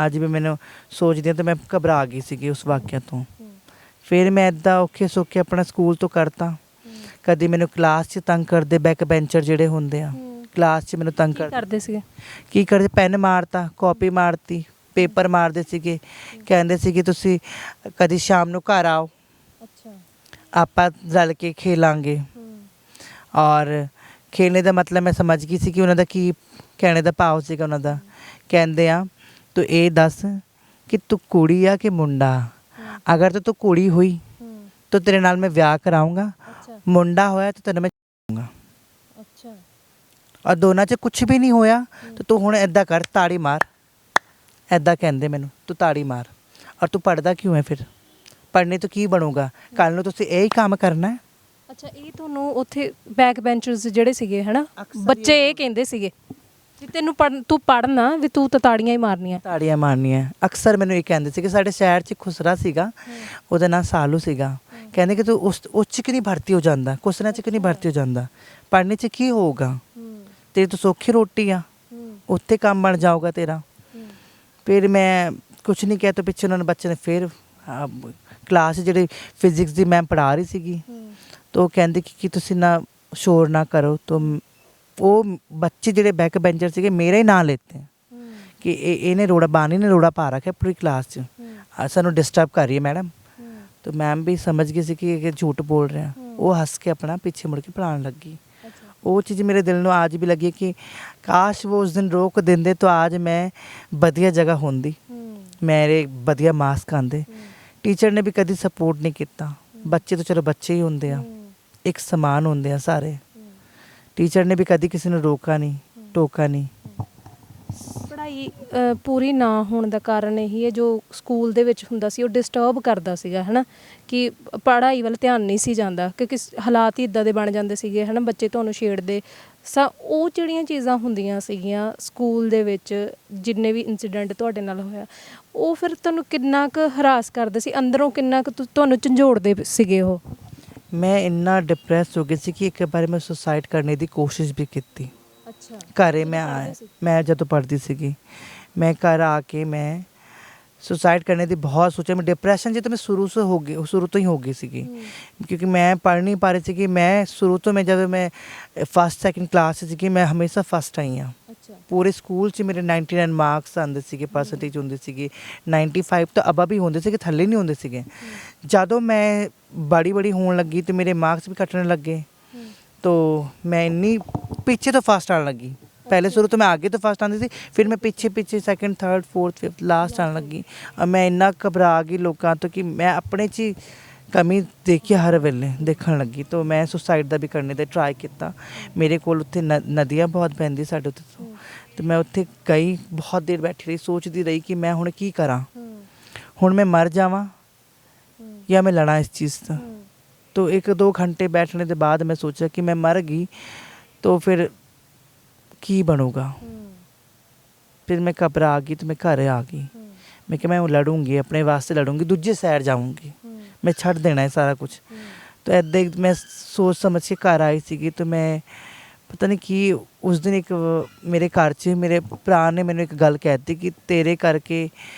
[SPEAKER 2] ਅੱਜ ਵੀ ਮੈਨੂੰ ਸੋਚਦੀ ਹਾਂ ਤਾਂ ਮੈਂ ਘਬਰਾ ਗਈ ਸੀਗੀ ਉਸ ਵਾਕਿਆ ਤੋਂ। ਫਿਰ ਮੈਂ ਇੱਦਾਂ ਔਖੇ ਸੌਖੇ ਆਪਣਾ ਸਕੂਲ ਤੋਂ ਕਰਤਾ। ਕਦੀ ਮੈਨੂੰ ਕਲਾਸ 'ਚ ਤੰਗ ਕਰਦੇ, ਬੈਕ ਬੈਂਚਰ ਜਿਹੜੇ ਹੁੰਦੇ ਆ ਕਲਾਸ 'ਚ ਮੈਨੂੰ ਤੰਗ
[SPEAKER 1] ਕਰਦੇ ਸੀਗੇ।
[SPEAKER 2] ਕੀ ਕਰਦੇ, ਪੈਨ ਮਾਰਤਾ, ਕਾਪੀ ਮਾਰਤੀ, ਪੇਪਰ ਮਾਰਦੇ ਸੀਗੇ। ਕਹਿੰਦੇ ਸੀਗੇ ਤੁਸੀਂ ਕਦੀ ਸ਼ਾਮ ਨੂੰ ਘਰ ਆਓ, ਆਪਾਂ ਰਲ ਕੇ ਖੇਲਾਂਗੇ। ਔਰ ਖੇਲਣੇ ਦਾ ਮਤਲਬ ਮੈਂ ਸਮਝ ਗਈ ਸੀ ਕਿ ਉਹਨਾਂ ਦਾ ਕੀ ਕਹਿਣੇ ਦਾ ਭਾਵ ਸੀਗਾ। ਉਹਨਾਂ ਦਾ ਕਹਿੰਦੇ ਆ ਤੂੰ ਇਹ ਦੱਸ ਕਿ ਤੂੰ ਕੁੜੀ ਆ ਕਿ ਮੁੰਡਾ। ਅਗਰ ਤੂੰ ਕੁੜੀ ਹੋਈ ਤਾਂ ਤੇਰੇ ਨਾਲ ਮੈਂ ਵਿਆਹ ਕਰਾਊਂਗਾ, ਮੁੰਡਾ ਹੋਇਆ ਤਾਂ ਤੈਨੂੰ ਮੈਂ ਚਾਹੂੰਗਾ। ਔਰ ਦੋਨਾਂ 'ਚ ਕੁਛ ਵੀ ਨਹੀਂ ਹੋਇਆ ਤਾਂ ਤੂੰ ਹੁਣ ਇੱਦਾਂ ਕਰ, ਤਾੜੀ ਮਾਰ। ਇੱਦਾਂ ਕਹਿੰਦੇ ਮੈਨੂੰ, ਤੂੰ ਤਾੜੀ ਮਾਰ। ਔਰ ਤੂੰ ਪੜ੍ਹਦਾ ਕਿਉਂ ਹੈ ਫਿਰ, ਪੜ੍ਹਨੇ ਤੋਂ ਕੀ ਬਣੂਗਾ, ਕੱਲ੍ਹ ਨੂੰ ਤੁਸੀਂ ਇਹੀ ਕੰਮ ਕਰਨਾ ਹੈ।
[SPEAKER 1] ਅੱਛਾ, ਇਹ ਤੁਹਾਨੂੰ ਉੱਥੇ ਬੈਕ ਬੈਂਚਰਸ ਜਿਹੜੇ ਸੀਗੇ ਹਨਾ ਬੱਚੇ ਇਹ ਕਹਿੰਦੇ ਸੀਗੇ ਵੀ ਤੈਨੂੰ ਤੂੰ ਪੜ੍ਹਨਾ ਵੀ ਤੂੰ ਤਾਂ ਤਾੜੀਆਂ ਹੀ ਮਾਰਨੀਆਂ,
[SPEAKER 2] ਤਾੜੀਆਂ ਮਾਰਨੀਆਂ। ਅਕਸਰ ਮੈਨੂੰ ਇਹ ਕਹਿੰਦੇ ਸੀ ਕਿ ਸਾਡੇ ਸ਼ਹਿਰ 'ਚ ਖੁਸਰਾ ਸੀਗਾ, ਉਹਦਾ ਨਾਂ ਸਾਲੂ ਸੀਗਾ। ਕਹਿੰਦੇ ਕਿ ਤੂੰ ਉਸ 'ਚ ਕਿ ਨਹੀਂ ਭਰਤੀ ਹੋ ਜਾਂਦਾ, ਖੁਸਰਿਆਂ 'ਚ ਕਿ ਨਹੀਂ ਭਰਤੀ ਹੋ ਜਾਂਦਾ, ਪੜ੍ਹਨੇ 'ਚ ਕੀ ਹੋਊਗਾ, ਤੇਰੀ ਤਾਂ ਸੌਖੀ ਰੋਟੀ ਆ, ਉੱਥੇ ਕੰਮ ਬਣ ਜਾਊਗਾ ਤੇਰਾ। ਫਿਰ ਮੈਂ ਕੁਛ ਨਹੀਂ ਕਿਹਾ ਤਾਂ ਪਿੱਛੇ ਉਹਨਾਂ ਨੇ ਬੱਚੇ ਨੇ ਫਿਰ ਕਲਾਸ ਜਿਹੜੀ ਫਿਜ਼ਿਕਸ ਦੀ ਮੈਮ ਪੜ੍ਹਾ ਰਹੀ ਸੀਗੀ ਤਾਂ ਉਹ ਕਹਿੰਦੇ ਕਿ ਤੁਸੀਂ ਨਾ ਸ਼ੋਰ ਨਾ ਕਰੋ। ਤਾਂ ਉਹ ਬੱਚੇ ਜਿਹੜੇ ਬੈਕ ਬੈਂਚਰ ਸੀਗੇ ਮੇਰਾ ਹੀ ਨਾਂ ਲੈਤੇ ਕਿ ਇਹਨੇ ਰੋੜਾ ਬਾਣੀ ਨੇ ਰੋੜਾ ਪਾ ਰੱਖਿਆ ਪੂਰੀ ਕਲਾਸ 'ਚ, ਸਾਨੂੰ ਡਿਸਟਰਬ ਕਰ ਰਹੀ ਹੈ ਮੈਡਮ। ਤਾਂ ਮੈਮ ਵੀ ਸਮਝ ਗਈ ਸੀ ਕਿ ਇਹ ਝੂਠ ਬੋਲ ਰਿਹਾ। ਉਹ ਹੱਸ ਕੇ ਆਪਣਾ ਪਿੱਛੇ ਮੁੜ ਕੇ ਪੜ੍ਹਾਉਣ ਲੱਗੀ। ਉਹ ਚੀਜ਼ ਮੇਰੇ ਦਿਲ ਨੂੰ ਅੱਜ ਵੀ ਲੱਗੀ ਕਿ ਕਾਸ਼ ਉਹ ਉਸ ਦਿਨ ਰੋਕ ਦਿੰਦੇ ਤਾਂ ਅੱਜ ਮੈਂ ਵਧੀਆ ਜਗ੍ਹਾ ਹੁੰਦੀ, ਮੇਰੇ ਵਧੀਆ ਮਾਰਕਸ ਆਉਂਦੇ। ਟੀਚਰ ਨੇ ਵੀ ਕਦੀ ਸਪੋਰਟ ਨਹੀਂ ਕੀਤਾ। ਬੱਚੇ ਤਾਂ ਚਲੋ ਬੱਚੇ ਹੀ ਹੁੰਦੇ ਆ, ਇੱਕ ਸਮਾਨ ਹੁੰਦੇ ਆ ਸਾਰੇ। ਟੀਚਰ ਨੇ ਵੀ ਕਦੀ ਕਿਸੇ ਨੂੰ ਰੋਕਾ ਨਹੀਂ, ਟੋਕਾ ਨਹੀਂ।
[SPEAKER 1] ਪੜ੍ਹਾਈ ਪੂਰੀ ਨਾ ਹੋਣ ਦਾ ਕਾਰਨ ਇਹੀ ਹੈ ਜੋ ਸਕੂਲ ਦੇ ਵਿੱਚ ਹੁੰਦਾ ਸੀ ਉਹ ਡਿਸਟਰਬ ਕਰਦਾ ਸੀਗਾ ਹੈ ਨਾ, ਕਿ ਪੜ੍ਹਾਈ ਵੱਲ ਧਿਆਨ ਨਹੀਂ ਸੀ ਜਾਂਦਾ ਕਿਉਂਕਿ ਹਾਲਾਤ ਹੀ ਇੱਦਾਂ ਦੇ ਬਣ ਜਾਂਦੇ ਸੀਗੇ ਹੈ ਨਾ। ਬੱਚੇ ਤੁਹਾਨੂੰ ਛੇੜਦੇ, ਉਹ ਜਿਹੜੀਆਂ ਚੀਜ਼ਾਂ ਹੁੰਦੀਆਂ ਸੀਗੀਆਂ ਸਕੂਲ ਦੇ ਵਿੱਚ, ਜਿੰਨੇ ਵੀ ਇੰਸੀਡੈਂਟ ਤੁਹਾਡੇ ਨਾਲ ਹੋਇਆ, ਉਹ ਫਿਰ ਤੁਹਾਨੂੰ ਕਿੰਨਾ ਕੁ ਹਰਾਸ ਕਰਦੇ ਸੀ ਅੰਦਰੋਂ, ਕਿੰਨਾ ਕੁ ਤੁਹਾਨੂੰ ਝੰਜੋੜਦੇ ਸੀਗੇ ਉਹ?
[SPEAKER 2] ਮੈਂ ਇੰਨਾ ਡਿਪਰੈਸ ਹੋ ਗਈ ਸੀ ਕਿ ਇੱਕ ਵਾਰ ਮੈਂ ਸੁਸਾਈਡ ਕਰਨ ਦੀ ਕੋਸ਼ਿਸ਼ ਵੀ ਕੀਤੀ।
[SPEAKER 1] ਅੱਛਾ।
[SPEAKER 2] ਘਰੇ ਮੈਂ ਆਇਆ, ਮੈਂ ਜਦੋਂ ਪੜ੍ਹਦੀ ਸੀਗੀ, ਮੈਂ ਘਰ ਆ ਕੇ ਮੈਂ ਸੁਸਾਈਡ ਕਰਨੇ ਦੀ ਬਹੁਤ ਸੋਚਿਆ। ਮੈਂ ਡਿਪਰੈਸ਼ਨ 'ਚ ਤਾਂ ਮੈਂ ਸ਼ੁਰੂ ਤੋਂ ਹੀ ਹੋ ਗਈ ਸੀਗੀ, ਕਿਉਂਕਿ ਮੈਂ ਪੜ੍ਹ ਨਹੀਂ ਪਾ ਰਹੀ ਸੀਗੀ। ਮੈਂ ਸ਼ੁਰੂ ਤੋਂ, ਮੈਂ ਜਦੋਂ ਮੈਂ ਫਸਟ ਸੈਕਿੰਡ ਕਲਾਸ 'ਚ ਸੀਗੀ, ਮੈਂ ਹਮੇਸ਼ਾ ਫਸਟ ਆਈ ਹਾਂ।
[SPEAKER 1] ਅੱਛਾ।
[SPEAKER 2] ਪੂਰੇ ਸਕੂਲ 'ਚ ਮੇਰੇ 99 ਮਾਰਕਸ ਆਉਂਦੇ ਸੀਗੇ, ਪਰਸੈਂਟੇਜ ਹੁੰਦੀ ਸੀਗੀ 95 ਤੋਂ ਅਬਵ ਹੀ ਹੁੰਦੇ ਸੀਗੇ, ਥੱਲੇ ਨਹੀਂ ਹੁੰਦੇ ਸੀਗੇ। ਜਦੋਂ ਮੈਂ ਬੜੀ ਹੋਣ ਲੱਗੀ ਤੇ ਮੇਰੇ ਮਾਰਕਸ ਵੀ ਘਟਣ ਲੱਗੇ, तो मैं इन्नी पीछे तो फर्स्ट आने लगी। पहले शुरू तो मैं आगे तो फर्स्ट आती थी, फिर मैं पीछे second third fourth fifth last आने लगी। और मैं इन्ना घबरा गई लोगों तो कि मैं अपने च ही कमी देखी हर वेले देखने लगी। तो मैं सुसाइड का भी करने का ट्राई किया। मेरे को उत्थे नदियाँ बहुत बहती साढ़े उत्थे, तो मैं उत्थे गई, बहुत देर बैठी रही, सोचती रही कि मैं हुण की करा, हुण मैं मर जावां या मैं लड़ा इस चीज़ से। तो 1-2 घंटे बैठने के बाद मैं सोचा कि मैं मर गई तो फिर की बनूगा। फिर मैं घबरा गई तो मैं घर आ गई। मैं कि मैं लड़ूंगी, अपने वास्ते लड़ूंगी, दूजे साइड जाऊंगी, मैं छड़ देना है सारा कुछ। तो ऐसे मैं सोच समझ के घर आई सी। तो मैं पता नहीं कि उस दिन एक मेरे घर च मेरे भरा ने मैंने एक गल कह दी कि तेरे करके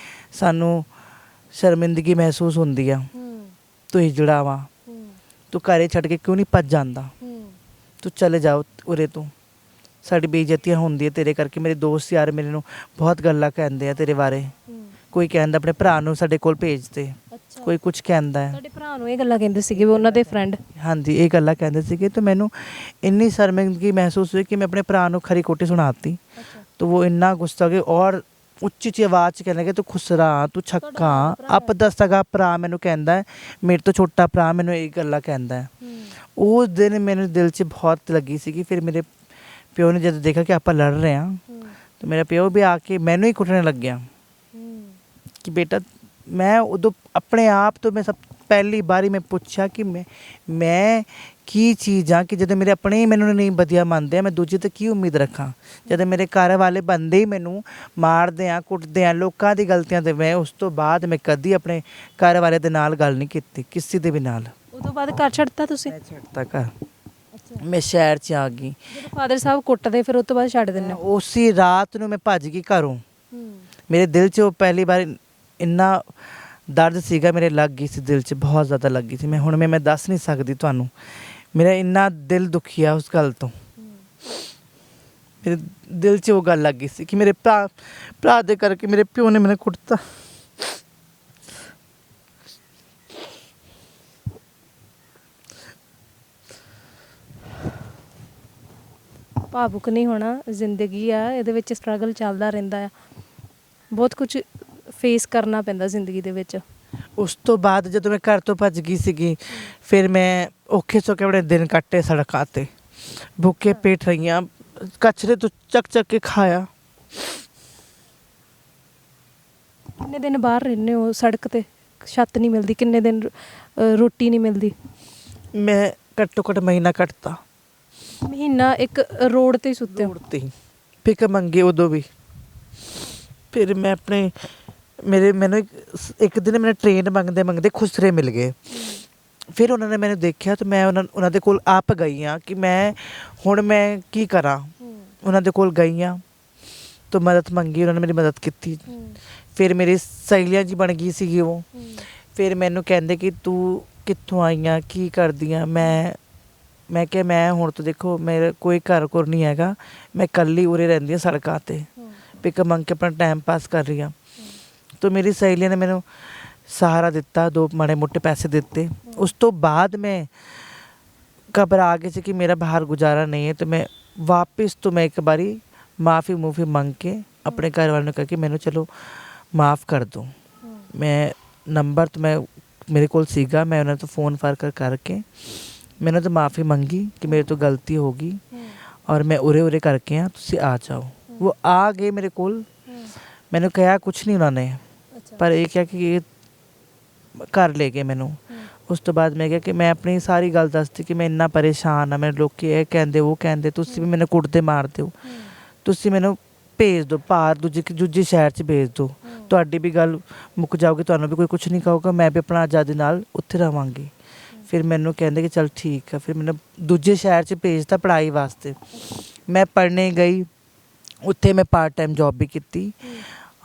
[SPEAKER 2] सानू शर्मिंदगी महसूस होंदी आ, तू हिजड़ा वा, तू घरे छड़ के क्यों नहीं भज जांदा, तू चले जाओ उरे तो, साड़ी बेइज्जतियां होंदी तेरे करके। मेरे दोस्त यार मेरे नूं बहुत गल्लां कहंदे आ तेरे बारे। कोई कहंदा अपने भरा नूं साडे कोल भेज दे, कोई कुछ कहंदा है।
[SPEAKER 1] ਤੁਹਾਡੇ ਭਰਾ ਨੂੰ ਇਹ ਗੱਲਾਂ ਕਹਿੰਦੇ ਸੀਗੇ ਵੀ ਉਹਨਾਂ ਦੇ ਫਰੈਂਡ?
[SPEAKER 2] ਹਾਂਜੀ, ਇਹ ਗੱਲਾਂ ਕਹਿੰਦੇ ਸੀਗੇ। तो मैनू इन्नी शर्मिंदगी महसूस हुई कि मैं अपने भरा नूं खरी खोटी सुनाती। तो वो इन्ना गुस्सा हो गया और ਉੱਚੀ ਆਵਾਜ਼ 'ਚ ਕਹਿਣ ਲੱਗੇ ਤੂੰ ਖੁਸਰਾ, ਤੂੰ ਛੱਕਾ। ਆਪ ਦਾ ਸਗਾ ਭਰਾ ਮੈਨੂੰ ਕਹਿੰਦਾ ਹੈ, ਮੇਰੇ ਤੋਂ ਛੋਟਾ ਭਰਾ ਮੈਨੂੰ ਇਹ ਗੱਲਾਂ ਕਹਿੰਦਾ ਹੈ। ਉਸ ਦਿਨ ਮੇਰੇ ਦਿਲ 'ਚ ਬਹੁਤ ਲੱਗੀ ਸੀਗੀ। ਫਿਰ ਮੇਰੇ ਪਿਓ ਨੇ ਜਦ ਦੇਖਿਆ ਕਿ ਆਪਾਂ ਲੜ ਰਹੇ ਹਾਂ, ਤਾਂ ਮੇਰਾ ਪਿਓ ਵੀ ਆ ਕੇ ਮੈਨੂੰ ਹੀ ਕੁੱਟਣ ਲੱਗਿਆ ਕਿ ਬੇਟਾ, ਮੈਂ ਉਦੋਂ ਆਪਣੇ ਆਪ ਤੋਂ ਮੈਂ ਸਭ ਪਹਿਲੀ ਵਾਰੀ ਮੈਂ ਪੁੱਛਿਆ ਕਿ ਮੈਂ ਕੀ ਚੀਜ਼ ਆ ਕਿ ਜਦੋਂ ਮੇਰੇ ਆਪਣੇ ਹੀ ਮੈਨੂੰ ਨਹੀਂ ਵਧੀਆ ਮੰਨਦੇ ਆ, ਮੈਂ ਦੂਜੇ ਤੋਂ ਕੀ ਉਮੀਦ ਰੱਖਾਂ। ਜਦੋਂ ਮੇਰੇ ਘਰ ਵਾਲੇ ਬੰਦੇ ਹੀ ਮੈਨੂੰ ਮਾਰਦੇ ਆ, ਕੁੱਟਦੇ ਆ, ਲੋਕਾਂ ਦੀ ਗਲਤੀਆਂ ਤੇ ਮੈਂ ਉਸ ਤੋਂ ਬਾਅਦ ਮੈਂ ਕਦੀ ਆਪਣੇ ਘਰ ਵਾਲੇ ਦੇ ਨਾਲ ਗੱਲ ਨਹੀਂ ਕੀਤੀ, ਕਿਸੇ ਦੇ ਵੀ ਨਾਲ।
[SPEAKER 1] ਉਦੋਂ ਬਾਅਦ ਘਰ ਛੱਡਤਾ ਤੁਸੀਂ?
[SPEAKER 2] ਮੈਂ ਛੱਡਤਾ ਘਰ, ਮੈਂ ਸ਼ਹਿਰ 'ਚ ਆ ਗਈ।
[SPEAKER 1] ਜਦੋਂ ਫਾਦਰ ਸਾਹਿਬ ਕੁੱਟਦੇ ਫਿਰ ਉਸ ਤੋਂ ਬਾਅਦ ਛੱਡ ਦਿੰਦੇ?
[SPEAKER 2] ਉਸੇ ਰਾਤ ਨੂੰ ਮੈਂ ਭੱਜ ਗਈ ਘਰੋਂ। ਮੇਰੇ ਦਿਲ 'ਚ ਉਹ ਪਹਿਲੀ ਵਾਰ ਇੰਨਾ ਦਰਦ ਸੀਗਾ, ਮੇਰੇ ਲੱਗ ਗਈ ਸੀ ਦਿਲ 'ਚ, ਬਹੁਤ ਜ਼ਿਆਦਾ ਲੱਗ ਗਈ ਸੀ। ਹੁਣ ਮੈਂ ਦੱਸ ਨਹੀਂ ਸਕਦੀ ਤੁਹਾਨੂੰ, ਮੇਰਾ ਇੰਨਾ ਦਿਲ ਦੁਖੀਆ ਉਸ ਗੱਲ ਤੋਂ। ਮੇਰੇ ਦਿਲ 'ਚ ਉਹ ਗੱਲ ਲੱਗ ਗਈ ਸੀ ਕਿ ਮੇਰੇ ਭਰਾ ਦੇ ਕਰਕੇ ਮੇਰੇ ਪਿਓ ਨੇ ਮੈਨੂੰ ਕੁੱਟਤਾ।
[SPEAKER 1] ਭਾਵੁਕ ਨਹੀਂ ਹੋਣਾ, ਜ਼ਿੰਦਗੀ ਆ, ਇਹਦੇ ਵਿੱਚ ਸਟਰਗਲ ਚੱਲਦਾ ਰਹਿੰਦਾ ਆ, ਬਹੁਤ ਕੁਝ ਫੇਸ ਕਰਨਾ ਪੈਂਦਾ ਜ਼ਿੰਦਗੀ ਦੇ ਵਿੱਚ। ਉਸ
[SPEAKER 2] ਤੋਂ ਬਾਅਦ ਜਦੋਂ ਮੈਂ ਘਰ ਤੋਂ ਭੱਜ ਗਈ ਸੀਗੀ, ਫਿਰ ਮੈਂ ਔਖੇ ਸੌਖੇ ਆਪਣੇ ਦਿਨ ਕੱਟੇ ਸੜਕਾਂ 'ਤੇ, ਭੁੱਖੇ ਪੇਟ ਰਹੀਆਂ, ਕਚਰੇ ਤੋਂ ਚੱਕ ਕੇ ਖਾਇਆ।
[SPEAKER 1] ਕਿੰਨੇ ਦਿਨ ਬਾਹਰ ਰਹਿੰਦੇ ਹੋ ਸੜਕ 'ਤੇ? ਛੱਤ ਨਹੀਂ ਮਿਲਦੀ, ਕਿੰਨੇ ਦਿਨ ਰੋਟੀ ਨਹੀਂ ਮਿਲਦੀ?
[SPEAKER 2] ਮੈਂ ਘੱਟੋ ਘੱਟ ਮਹੀਨਾ ਕੱਟਤਾ।
[SPEAKER 1] ਮਹੀਨਾ ਇੱਕ ਰੋਡ 'ਤੇ ਸੁੱਤੇ?
[SPEAKER 2] ਰੋਡ 'ਤੇ ਭਿੱਖ ਮੰਗੇ ਉਦੋਂ ਵੀ। ਫਿਰ ਮੈਂ ਆਪਣੇ ਮੈਨੂੰ ਇੱਕ ਦਿਨ ਮੈਨੂੰ ਟ੍ਰੇਨ ਮੰਗਦੇ ਖੁਸਰੇ ਮਿਲ ਗਏ। ਫਿਰ ਉਹਨਾਂ ਨੇ ਮੈਨੂੰ ਦੇਖਿਆ ਤਾਂ ਮੈਂ ਉਹਨਾਂ ਦੇ ਕੋਲ ਆਪ ਗਈ ਹਾਂ ਕਿ ਹੁਣ ਮੈਂ ਕੀ ਕਰਾਂ। ਉਹਨਾਂ ਦੇ ਕੋਲ ਗਈ ਹਾਂ ਤਾਂ ਮਦਦ ਮੰਗੀ, ਉਹਨਾਂ ਨੇ ਮੇਰੀ ਮਦਦ ਕੀਤੀ। ਫਿਰ ਮੇਰੀ ਸਹੇਲੀਆਂ ਜੀ ਬਣ ਗਈ ਸੀਗੀ ਉਹ। ਫਿਰ ਮੈਨੂੰ ਕਹਿੰਦੇ ਕਿ ਤੂੰ ਕਿੱਥੋਂ ਆਈ ਆਂ, ਕੀ ਕਰਦੀ ਆਂ। ਮੈਂ ਕਿਹਾ ਮੈਂ ਹੁਣ ਤਾਂ ਦੇਖੋ ਮੇਰੇ ਕੋਈ ਘਰ ਘੁਰ ਨਹੀਂ ਹੈਗਾ, ਮੈਂ ਇਕੱਲੀ ਉਰੇ ਰਹਿੰਦੀ ਹਾਂ ਸੜਕਾਂ 'ਤੇ, ਪਿਕ ਮੰਗ ਕੇ ਆਪਣਾ ਟਾਈਮ ਪਾਸ ਕਰ ਰਹੀ ਹਾਂ। तो मेरी सहेलियों ने मैंने सहारा दिता, 2 माड़े मोटे पैसे दिते। उस तो बाद मैं घबरा गई थी कि मेरा बाहर गुजारा नहीं है। तो मैं वापस तो मैं एक बारी माफ़ी मंग के अपने घर वालों ने कहा कि मैंने चलो माफ़ कर दो। मैं नंबर तो मैं मेरे को सीगा, मैं उन्हें तो फ़ोन करके मैंने तो माफ़ी मंगी कि मेरे तो गलती होगी और मैं उरे करके हाँ तुसी आ जाओ। वो आ गए मेरे को, मैंने कहा कुछ नहीं उन्होंने, पर ये क्या कि घर ले गए मैनू। ਉਸ ਤੋਂ ਬਾਅਦ ਮੈਂ ਕਿਹਾ ਕਿ ਮੈਂ ਆਪਣੀ ਸਾਰੀ ਗੱਲ ਦੱਸਤੀ ਕਿ ਮੈਂ ਇੰਨਾ ਪਰੇਸ਼ਾਨ ਹਾਂ, ਮੈਨੂੰ ਲੋਕੀ ਇਹ ਕਹਿੰਦੇ ਉਹ ਕਹਿੰਦੇ, ਤੁਸੀਂ ਵੀ ਮੈਨੂੰ ਕੁੱਟਦੇ ਮਾਰਦੇ ਹੋ, ਤੁਸੀਂ ਮੈਨੂੰ ਭੇਜ ਦਿਓ ਬਾਹਰ ਦੂਜੇ ਸ਼ਹਿਰ 'ਚ ਭੇਜ ਦਿਓ, ਤੁਹਾਡੀ ਵੀ ਗੱਲ ਮੁੱਕ ਜਾਊਗੀ, ਤੁਹਾਨੂੰ ਵੀ ਕੋਈ ਕੁਝ ਨਹੀਂ ਕਹੂਗਾ, ਮੈਂ ਵੀ ਆਪਣਾ ਆਜ਼ਾਦੀ ਨਾਲ ਉੱਥੇ ਰਹਾਂਗੀ। ਫਿਰ ਮੈਨੂੰ ਕਹਿੰਦੇ ਕਿ ਚਲ ਠੀਕ ਆ, ਫਿਰ ਮੈਨੂੰ ਦੂਜੇ ਸ਼ਹਿਰ 'ਚ ਭੇਜਤਾ ਪੜ੍ਹਾਈ ਵਾਸਤੇ। ਮੈਂ ਪੜ੍ਹਨੇ ਗਈ, ਉੱਥੇ ਮੈਂ ਪਾਰਟ ਟਾਈਮ ਜੌਬ ਵੀ ਕੀਤੀ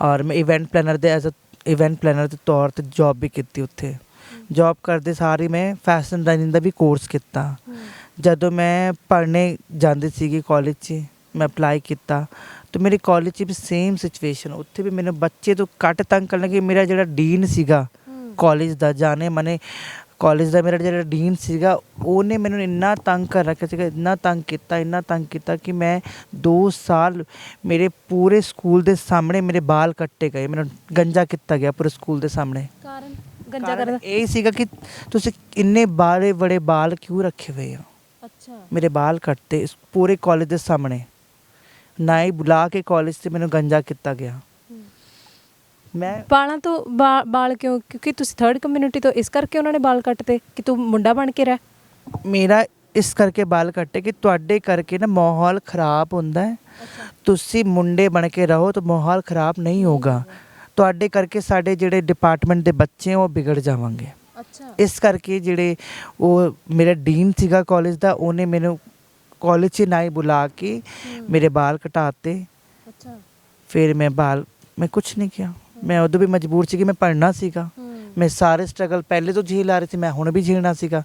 [SPEAKER 2] ਔਰ ਮੈਂ ਇਵੈਂਟ ਪਲੈਨਰ ਦੇ ਤੌਰ 'ਤੇ ਜੌਬ ਵੀ ਕੀਤੀ। ਉੱਥੇ ਜੌਬ ਕਰਦੇ ਸਾਰੀ ਮੈਂ ਫੈਸ਼ਨ ਡਿਜ਼ਾਈਨਿੰਗ ਦਾ ਵੀ ਕੋਰਸ ਕੀਤਾ। ਜਦੋਂ ਮੈਂ ਪੜ੍ਹਨੇ ਜਾਂਦੀ ਸੀਗੀ ਕਾਲਜ 'ਚ, ਮੈਂ ਅਪਲਾਈ ਕੀਤਾ ਤਾਂ ਮੇਰੇ ਕਾਲਜ 'ਚ ਵੀ ਸੇਮ ਸਿਚੁਏਸ਼ਨ, ਉੱਥੇ ਵੀ ਮੈਨੂੰ ਬੱਚੇ ਤੋਂ ਘੱਟ ਤੰਗ ਕਰਨ ਲੱਗੇ। ਮੇਰਾ ਜਿਹੜਾ ਡੀਨ ਸੀਗਾ ਕਾਲਜ ਦਾ, ਜਾਣੇ ਮਨੇ ਕਾਲਜ ਦਾ ਮੇਰਾ ਜਿਹੜਾ ਡੀਨ ਸੀਗਾ, ਉਹਨੇ ਮੈਨੂੰ ਇੰਨਾ ਤੰਗ ਕਰ ਰੱਖਿਆ ਸੀਗਾ, ਇੰਨਾ ਤੰਗ ਕੀਤਾ ਕਿ ਮੈਂ 2 ਸਾਲ ਮੇਰੇ ਪੂਰੇ ਸਕੂਲ ਦੇ ਸਾਹਮਣੇ ਮੇਰੇ ਬਾਲ ਕੱਟੇ ਗਏ, ਮੈਨੂੰ ਗੰਜਾ ਕੀਤਾ ਗਿਆ ਪੂਰੇ ਸਕੂਲ ਦੇ ਸਾਹਮਣੇ।
[SPEAKER 1] ਕਾਰਨ ਗੰਜਾ ਕਰਨ
[SPEAKER 2] ਇਹ ਸੀਗਾ ਕਿ ਤੁਸੀਂ ਇੰਨੇ ਬੜੇ ਬਾਲ ਕਿਉਂ ਰੱਖੇ ਹੋਏ ਹੋ।
[SPEAKER 1] ਅੱਛਾ, ਮੇਰੇ
[SPEAKER 2] ਮੇਰੇ ਬਾਲ ਕੱਟਤੇ ਪੂਰੇ ਕਾਲਜ ਦੇ ਸਾਹਮਣੇ, ਨਾ ਹੀ ਬੁਲਾ ਕੇ ਕਾਲਜ 'ਤੇ ਮੈਨੂੰ ਗੰਜਾ ਕੀਤਾ ਗਿਆ। ਮੈਂ
[SPEAKER 1] ਬਾਲਾਂ ਤੋਂ ਬਾਲ ਕਿਉਂ? ਕਿਉਂਕਿ ਤੁਸੀਂ ਥਰਡ ਕਮਿਊਨਿਟੀ ਤੋਂ, ਇਸ ਕਰਕੇ ਉਹਨਾਂ ਨੇ ਬਾਲ ਕੱਟਤੇ ਕਿ ਤੂੰ ਮੁੰਡਾ ਬਣ ਕੇ ਰਹਿ।
[SPEAKER 2] ਮੇਰਾ ਇਸ ਕਰਕੇ ਬਾਲ ਕੱਟੇ ਕਿ ਤੁਹਾਡੇ ਕਰਕੇ ਨਾ ਮਾਹੌਲ ਖ਼ਰਾਬ ਹੁੰਦਾ ਹੈ। ਤੁਸੀਂ ਮੁੰਡੇ ਬਣ ਕੇ ਰਹੋ ਤਾਂ ਮਾਹੌਲ ਖ਼ਰਾਬ ਨਹੀਂ ਹੋਗਾ। ਤੁਹਾਡੇ ਕਰਕੇ ਸਾਡੇ ਜਿਹੜੇ ਡਿਪਾਰਟਮੈਂਟ ਦੇ ਬੱਚੇ ਉਹ ਵਿਗੜ ਜਾਵਾਂਗੇ।
[SPEAKER 1] ਅੱਛਾ,
[SPEAKER 2] ਇਸ ਕਰਕੇ ਜਿਹੜੇ ਉਹ ਮੇਰਾ ਡੀਨ ਸੀਗਾ ਕਾਲਜ ਦਾ, ਉਹਨੇ ਮੈਨੂੰ ਕਾਲਜ 'ਚ ਨਾ ਹੀ ਬੁਲਾ ਕੇ ਮੇਰੇ ਬਾਲ ਕਟਾਤੇ।
[SPEAKER 1] ਅੱਛਾ,
[SPEAKER 2] ਫਿਰ ਮੈਂ ਕੁਛ ਨਹੀਂ ਕਿਹਾ। ਮੈਂ ਉਦੋਂ ਵੀ ਮਜਬੂਰ ਸੀ ਕਿ ਮੈਂ ਪੜ੍ਹਨਾ ਸੀਗਾ। ਮੈਂ ਸਾਰੇ ਸਟਰਗਲ ਪਹਿਲੇ ਤੋਂ ਝੇਲ ਆ ਰਹੀ ਸੀ, ਮੈਂ ਹੁਣ ਵੀ ਝੇਲਣਾ ਸੀਗਾ।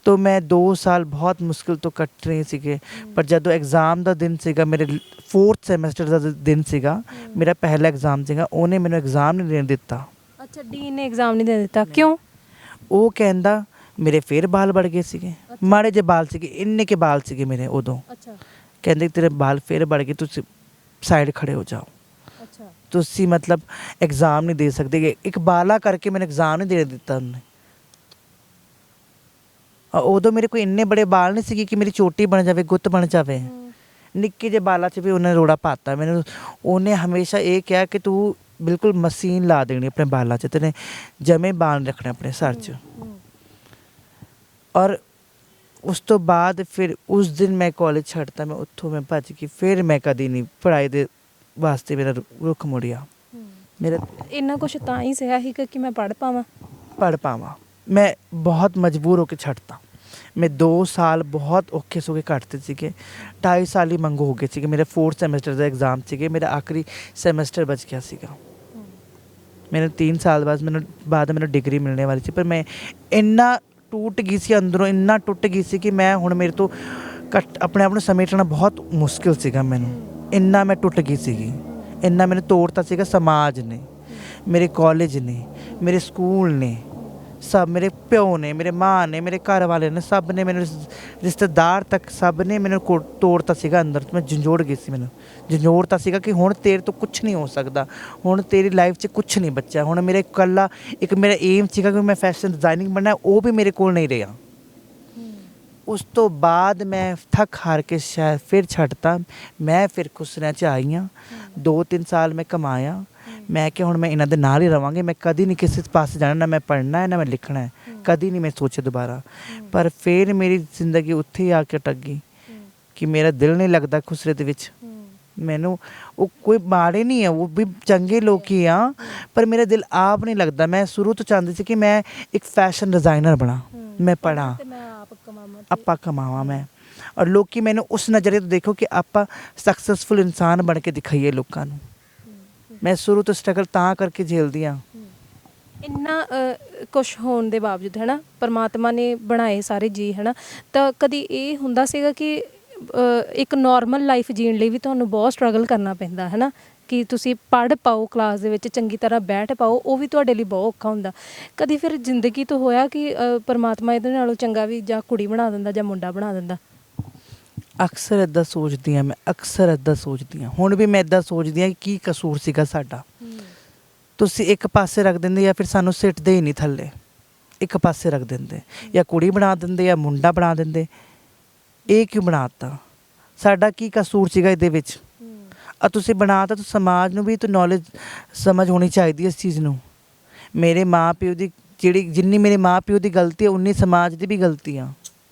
[SPEAKER 2] तो मैं 2 साल बहुत मुश्किल तो कट रहे ਸੀਗੇ। पर ਜਦੋਂ एग्ज़ाम ਦਾ ਦਿਨ ਸੀਗਾ, ਮੇਰੇ 4th ਸੈਮੈਸਟਰ ਦਾ ਦਿਨ ਸੀਗਾ, ਮੇਰਾ ਪਹਿਲਾ ਐਗਜ਼ਾਮ ਸੀਗਾ, ਉਹਨੇ ਮੈਨੂੰ ਐਗਜ਼ਾਮ ਨਹੀਂ ਦੇਣ ਦਿੱਤਾ।
[SPEAKER 1] ਅੱਛਾ, ਡੀਨ ਨੇ ਐਗਜ਼ਾਮ ਨਹੀਂ ਦੇਣ ਦਿੱਤਾ, ਕਿਉਂ?
[SPEAKER 2] ਉਹ ਕਹਿੰਦਾ ਮੇਰੇ ਫੇਰ ਬਾਲ बढ़ ਗਏ ਸੀਗੇ, ਮਾੜੇ ਜਿਹੇ ਬਾਲ ਸੀਗੇ, ਇੰਨੇ ਕੇ ਬਾਲ ਸੀਗੇ ਮੇਰੇ ਉਦੋਂ।
[SPEAKER 1] ਅੱਛਾ,
[SPEAKER 2] ਕਹਿੰਦੇ ਤੇਰੇ ਬਾਲ ਫੇਰ बढ़ ਗਏ, ਤੁਸੀਂ ਸਾਈਡ ਖੜੇ ਹੋ ਜਾਓ,
[SPEAKER 1] ਅੱਛਾ,
[SPEAKER 2] ਤੁਸੀਂ ਮਤਲਬ ਐਗਜ਼ਾਮ ਨਹੀਂ ਦੇ ਸਕਦੇ। ਇੱਕ ਬਾਲਾ ਕਰਕੇ ਮੈਨੂੰ ਐਗਜ਼ਾਮ ਨਹੀਂ ਦੇ ਦਿੱਤਾ ਉਹਨੇ। ਉਦੋਂ ਮੇਰੇ ਕੋਈ ਇੰਨੇ ਬੜੇ ਬਾਲ ਨਹੀਂ ਸੀਗੇ ਕਿ ਮੇਰੀ ਚੋਟੀ ਬਣ ਜਾਵੇ, ਗੁੱਤ ਬਣ ਜਾਵੇ। ਨਿੱਕੇ ਜਿਹੇ ਬਾਲਾਂ 'ਚ ਵੀ ਉਹਨੇ ਰੋੜਾ ਪਾਤਾ ਮੈਨੂੰ। ਉਹਨੇ ਹਮੇਸ਼ਾ ਇਹ ਕਿਹਾ ਕਿ ਤੂੰ ਬਿਲਕੁਲ ਮਸ਼ੀਨ ਲਾ ਦੇਣੀ ਆਪਣੇ ਬਾਲਾਂ 'ਚ, ਤੇਨੇ ਜਮੇ ਬਾਲ ਰੱਖਣੇ ਆਪਣੇ ਸਰ 'ਚ। ਔਰ ਉਸ ਤੋਂ ਬਾਅਦ ਫਿਰ ਉਸ ਦਿਨ ਮੈਂ ਕਾਲਜ ਛੱਡਤਾ, ਮੈਂ ਉੱਥੋਂ ਮੈਂ ਭੱਜ ਗਈ। ਫਿਰ ਮੈਂ ਕਦੀ ਨਹੀਂ ਪੜ੍ਹਾਈ ਦੇ ਵਾਸਤੇ ਮੇਰਾ ਰੁੱਖ ਮੁੜਿਆ। ਮੇਰਾ
[SPEAKER 1] ਇੰਨਾ ਕੁਛ ਤਾਂ ਹੀ ਸਿਆ ਸੀ ਕਿ ਮੈਂ ਪੜ੍ਹ ਪਾਵਾਂ।
[SPEAKER 2] ਮੈਂ ਬਹੁਤ ਮਜਬੂਰ ਹੋ ਕੇ ਛੱਡਤਾ। ਮੈਂ 2 ਸਾਲ ਬਹੁਤ ਔਖੇ ਸੋ ਕੇ ਕੱਟਦੇ ਸੀਗੇ। 2.5 ਸਾਲ ਹੀ ਮੰਗੋ ਹੋ ਗਏ ਸੀਗੇ। ਮੇਰੇ 4th ਸੈਮੈਸਟਰ ਦਾ ਐਗਜ਼ਾਮ ਸੀਗੇ, ਮੇਰਾ ਆਖਰੀ ਸੈਮੈਸਟਰ ਬਚ ਗਿਆ ਸੀਗਾ। ਮੈਨੂੰ 3 ਸਾਲ ਬਾਅਦ ਮੈਨੂੰ ਡਿਗਰੀ ਮਿਲਣੇ ਵਾਲੀ ਸੀ। ਪਰ ਮੈਂ ਇੰਨਾ ਟੁੱਟ ਗਈ ਸੀ ਅੰਦਰੋਂ, ਇੰਨਾ ਟੁੱਟ ਗਈ ਸੀ ਕਿ ਮੈਂ ਹੁਣ ਮੇਰੇ ਤੋਂ ਆਪਣੇ ਆਪ ਨੂੰ ਸਮੇਟਣਾ ਬਹੁਤ ਮੁਸ਼ਕਿਲ ਸੀਗਾ ਮੈਨੂੰ। ਇੰਨਾ ਮੈਂ ਟੁੱਟ ਗਈ ਸੀਗੀ, ਇੰਨਾ ਮੈਨੂੰ ਤੋੜਤਾ ਸੀਗਾ ਸਮਾਜ ਨੇ, ਮੇਰੇ ਕਾਲਜ ਨੇ, ਮੇਰੇ ਸਕੂਲ ਨੇ, ਸਭ ਮੇਰੇ ਪਿਓ ਨੇ, ਮੇਰੇ ਮਾਂ ਨੇ, ਮੇਰੇ ਘਰ ਵਾਲੇ ਨੇ, ਸਭ ਨੇ ਮੈਨੂੰ, ਰਿਸ਼ਤੇਦਾਰ ਤੱਕ ਸਭ ਨੇ ਮੈਨੂੰ ਤੋੜਤਾ ਸੀਗਾ ਅੰਦਰ ਤੋਂ। ਮੈਂ ਝੰਜੋੜ ਗਈ ਸੀ, ਮੈਨੂੰ ਝੰਜੋੜਤਾ ਸੀਗਾ ਕਿ ਹੁਣ ਤੇਰੇ ਤੋਂ ਕੁਛ ਨਹੀਂ ਹੋ ਸਕਦਾ, ਹੁਣ ਤੇਰੀ ਲਾਈਫ 'ਚ ਕੁਛ ਨਹੀਂ ਬੱਚਾ। ਹੁਣ ਮੇਰਾ ਇਕੱਲਾ ਇੱਕ ਮੇਰਾ ਏਮ ਸੀਗਾ ਕਿ ਮੈਂ ਫੈਸ਼ਨ ਡਿਜ਼ਾਈਨਿੰਗ ਬਣਨਾ, ਉਹ ਵੀ ਮੇਰੇ ਕੋਲ ਨਹੀਂ ਰਿਹਾ। ਉਸ ਤੋਂ ਬਾਅਦ ਮੈਂ ਥੱਕ ਹਾਰ ਕੇ ਸ਼ਾਇਦ ਫਿਰ ਛੱਡਤਾ। ਮੈਂ ਫਿਰ ਖੁਸਰਿਆਂ 'ਚ ਆਈ ਹਾਂ। 2-3 ਸਾਲ ਮੈਂ ਕਮਾਇਆ। ਮੈਂ ਕਿ ਹੁਣ ਮੈਂ ਇਹਨਾਂ ਦੇ ਨਾਲ ਹੀ ਰਵਾਂਗੀ, ਮੈਂ ਕਦੀ ਨਹੀਂ ਕਿਸੇ ਪਾਸੇ ਜਾਣਾ, ਨਾ ਮੈਂ ਪੜ੍ਹਨਾ ਹੈ ਨਾ ਮੈਂ ਲਿਖਣਾ ਹੈ, ਕਦੀ ਨਹੀਂ ਮੈਂ ਸੋਚਿਆ ਦੁਬਾਰਾ। ਪਰ ਫਿਰ ਮੇਰੀ ਜ਼ਿੰਦਗੀ ਉੱਥੇ ਹੀ ਆ ਕੇ ਅਟਕ ਗਈ ਕਿ ਮੇਰਾ ਦਿਲ ਨਹੀਂ ਲੱਗਦਾ ਖੁਸਰੇ ਦੇ ਵਿੱਚ। ਮੈਨੂੰ ਉਹ ਕੋਈ ਮਾੜੇ ਨਹੀਂ ਹੈ, ਉਹ ਵੀ ਚੰਗੇ ਲੋਕ ਹੀ ਆ, ਪਰ ਮੇਰਾ ਦਿਲ ਆਪ ਨਹੀਂ ਲੱਗਦਾ। ਮੈਂ ਸ਼ੁਰੂ ਤੋਂ ਚਾਹੁੰਦੀ ਸੀ ਕਿ ਮੈਂ ਇੱਕ ਫੈਸ਼ਨ ਡਿਜ਼ਾਈਨਰ ਬਣਾ, ਮੈਂ ਪੜ੍ਹਾਂ, ਆਪਾਂ ਕਮਾਵਾਂ ਮੈਂ, ਔਰ ਲੋਕੀ ਮੈਨੂੰ ਉਸ ਨਜ਼ਰੀਏ ਤੋਂ ਦੇਖੋ ਕਿ ਆਪਾਂ ਸਕਸੈਸਫੁਲ ਇਨਸਾਨ ਬਣ ਕੇ ਦਿਖਾਈਏ ਲੋਕਾਂ ਨੂੰ। ਮੈਂ ਸ਼ੁਰੂ ਤੋਂ ਸਟਰਗਲ ਤਾਂ ਕਰਕੇ ਝੇਲਦੀ ਹਾਂ।
[SPEAKER 1] ਇੰਨਾ ਕੁਛ ਹੋਣ ਦੇ ਬਾਵਜੂਦ ਹੈ ਨਾ, ਪਰਮਾਤਮਾ ਨੇ ਬਣਾਏ ਸਾਰੇ ਜੀ ਹੈ ਨਾ, ਤਾਂ ਕਦੀ ਇਹ ਹੁੰਦਾ ਸੀਗਾ ਕਿ ਇੱਕ ਨੋਰਮਲ ਲਾਈਫ ਜੀਣ ਲਈ ਵੀ ਤੁਹਾਨੂੰ ਬਹੁਤ ਸਟਰਗਲ ਕਰਨਾ ਪੈਂਦਾ ਹੈ ਨਾ, ਕਿ ਤੁਸੀਂ ਪੜ੍ਹ ਪਾਓ, ਕਲਾਸ ਦੇ ਵਿੱਚ ਚੰਗੀ ਤਰ੍ਹਾਂ ਬੈਠ ਪਾਓ, ਉਹ ਵੀ ਤੁਹਾਡੇ ਲਈ ਬਹੁਤ ਔਖਾ ਹੁੰਦਾ। ਕਦੀ ਫਿਰ ਜ਼ਿੰਦਗੀ ਤੋਂ ਹੋਇਆ ਕਿ ਪਰਮਾਤਮਾ ਇਹਦੇ ਨਾਲੋਂ ਚੰਗਾ ਵੀ ਜਾਂ ਕੁੜੀ ਬਣਾ ਦਿੰਦਾ ਜਾਂ ਮੁੰਡਾ ਬਣਾ ਦਿੰਦਾ?
[SPEAKER 2] ਅਕਸਰ ਇੱਦਾਂ ਸੋਚਦੀ ਹਾਂ ਮੈਂ, ਅਕਸਰ ਇੱਦਾਂ ਸੋਚਦੀ ਹਾਂ। ਹੁਣ ਵੀ ਮੈਂ ਇੱਦਾਂ ਸੋਚਦੀ ਹਾਂ ਕਿ ਕੀ ਕਸੂਰ ਸੀਗਾ ਸਾਡਾ। ਤੁਸੀਂ ਇੱਕ ਪਾਸੇ ਰੱਖ ਦਿੰਦੇ ਜਾਂ ਫਿਰ ਸਾਨੂੰ ਸਿੱਟਦੇ ਹੀ ਨਹੀਂ ਥੱਲੇ, ਇੱਕ ਪਾਸੇ ਰੱਖ ਦਿੰਦੇ, ਜਾਂ ਕੁੜੀ ਬਣਾ ਦਿੰਦੇ ਜਾਂ ਮੁੰਡਾ ਬਣਾ ਦਿੰਦੇ। ਇਹ ਕਿਉਂ ਬਣਾਤਾ? ਸਾਡਾ ਕੀ ਕਸੂਰ ਸੀਗਾ ਇਹਦੇ ਵਿੱਚ? ਤੁਸੀਂ ਬਣਾਤਾ ਤਾਂ ਸਮਾਜ ਨੂੰ ਵੀ ਤਾਂ ਨੌਲੇਜ ਸਮਝ ਹੋਣੀ ਚਾਹੀਦੀ ਇਸ ਚੀਜ਼ ਨੂੰ। ਮੇਰੇ ਮਾਂ ਪਿਓ ਦੀ ਜਿਹੜੀ ਜਿੰਨੀ ਮੇਰੇ ਮਾਂ ਪਿਓ ਦੀ ਗਲਤੀ ਹੈ ਉਨੀ ਸਮਾਜ ਦੀ ਵੀ ਗਲਤੀ ਆ।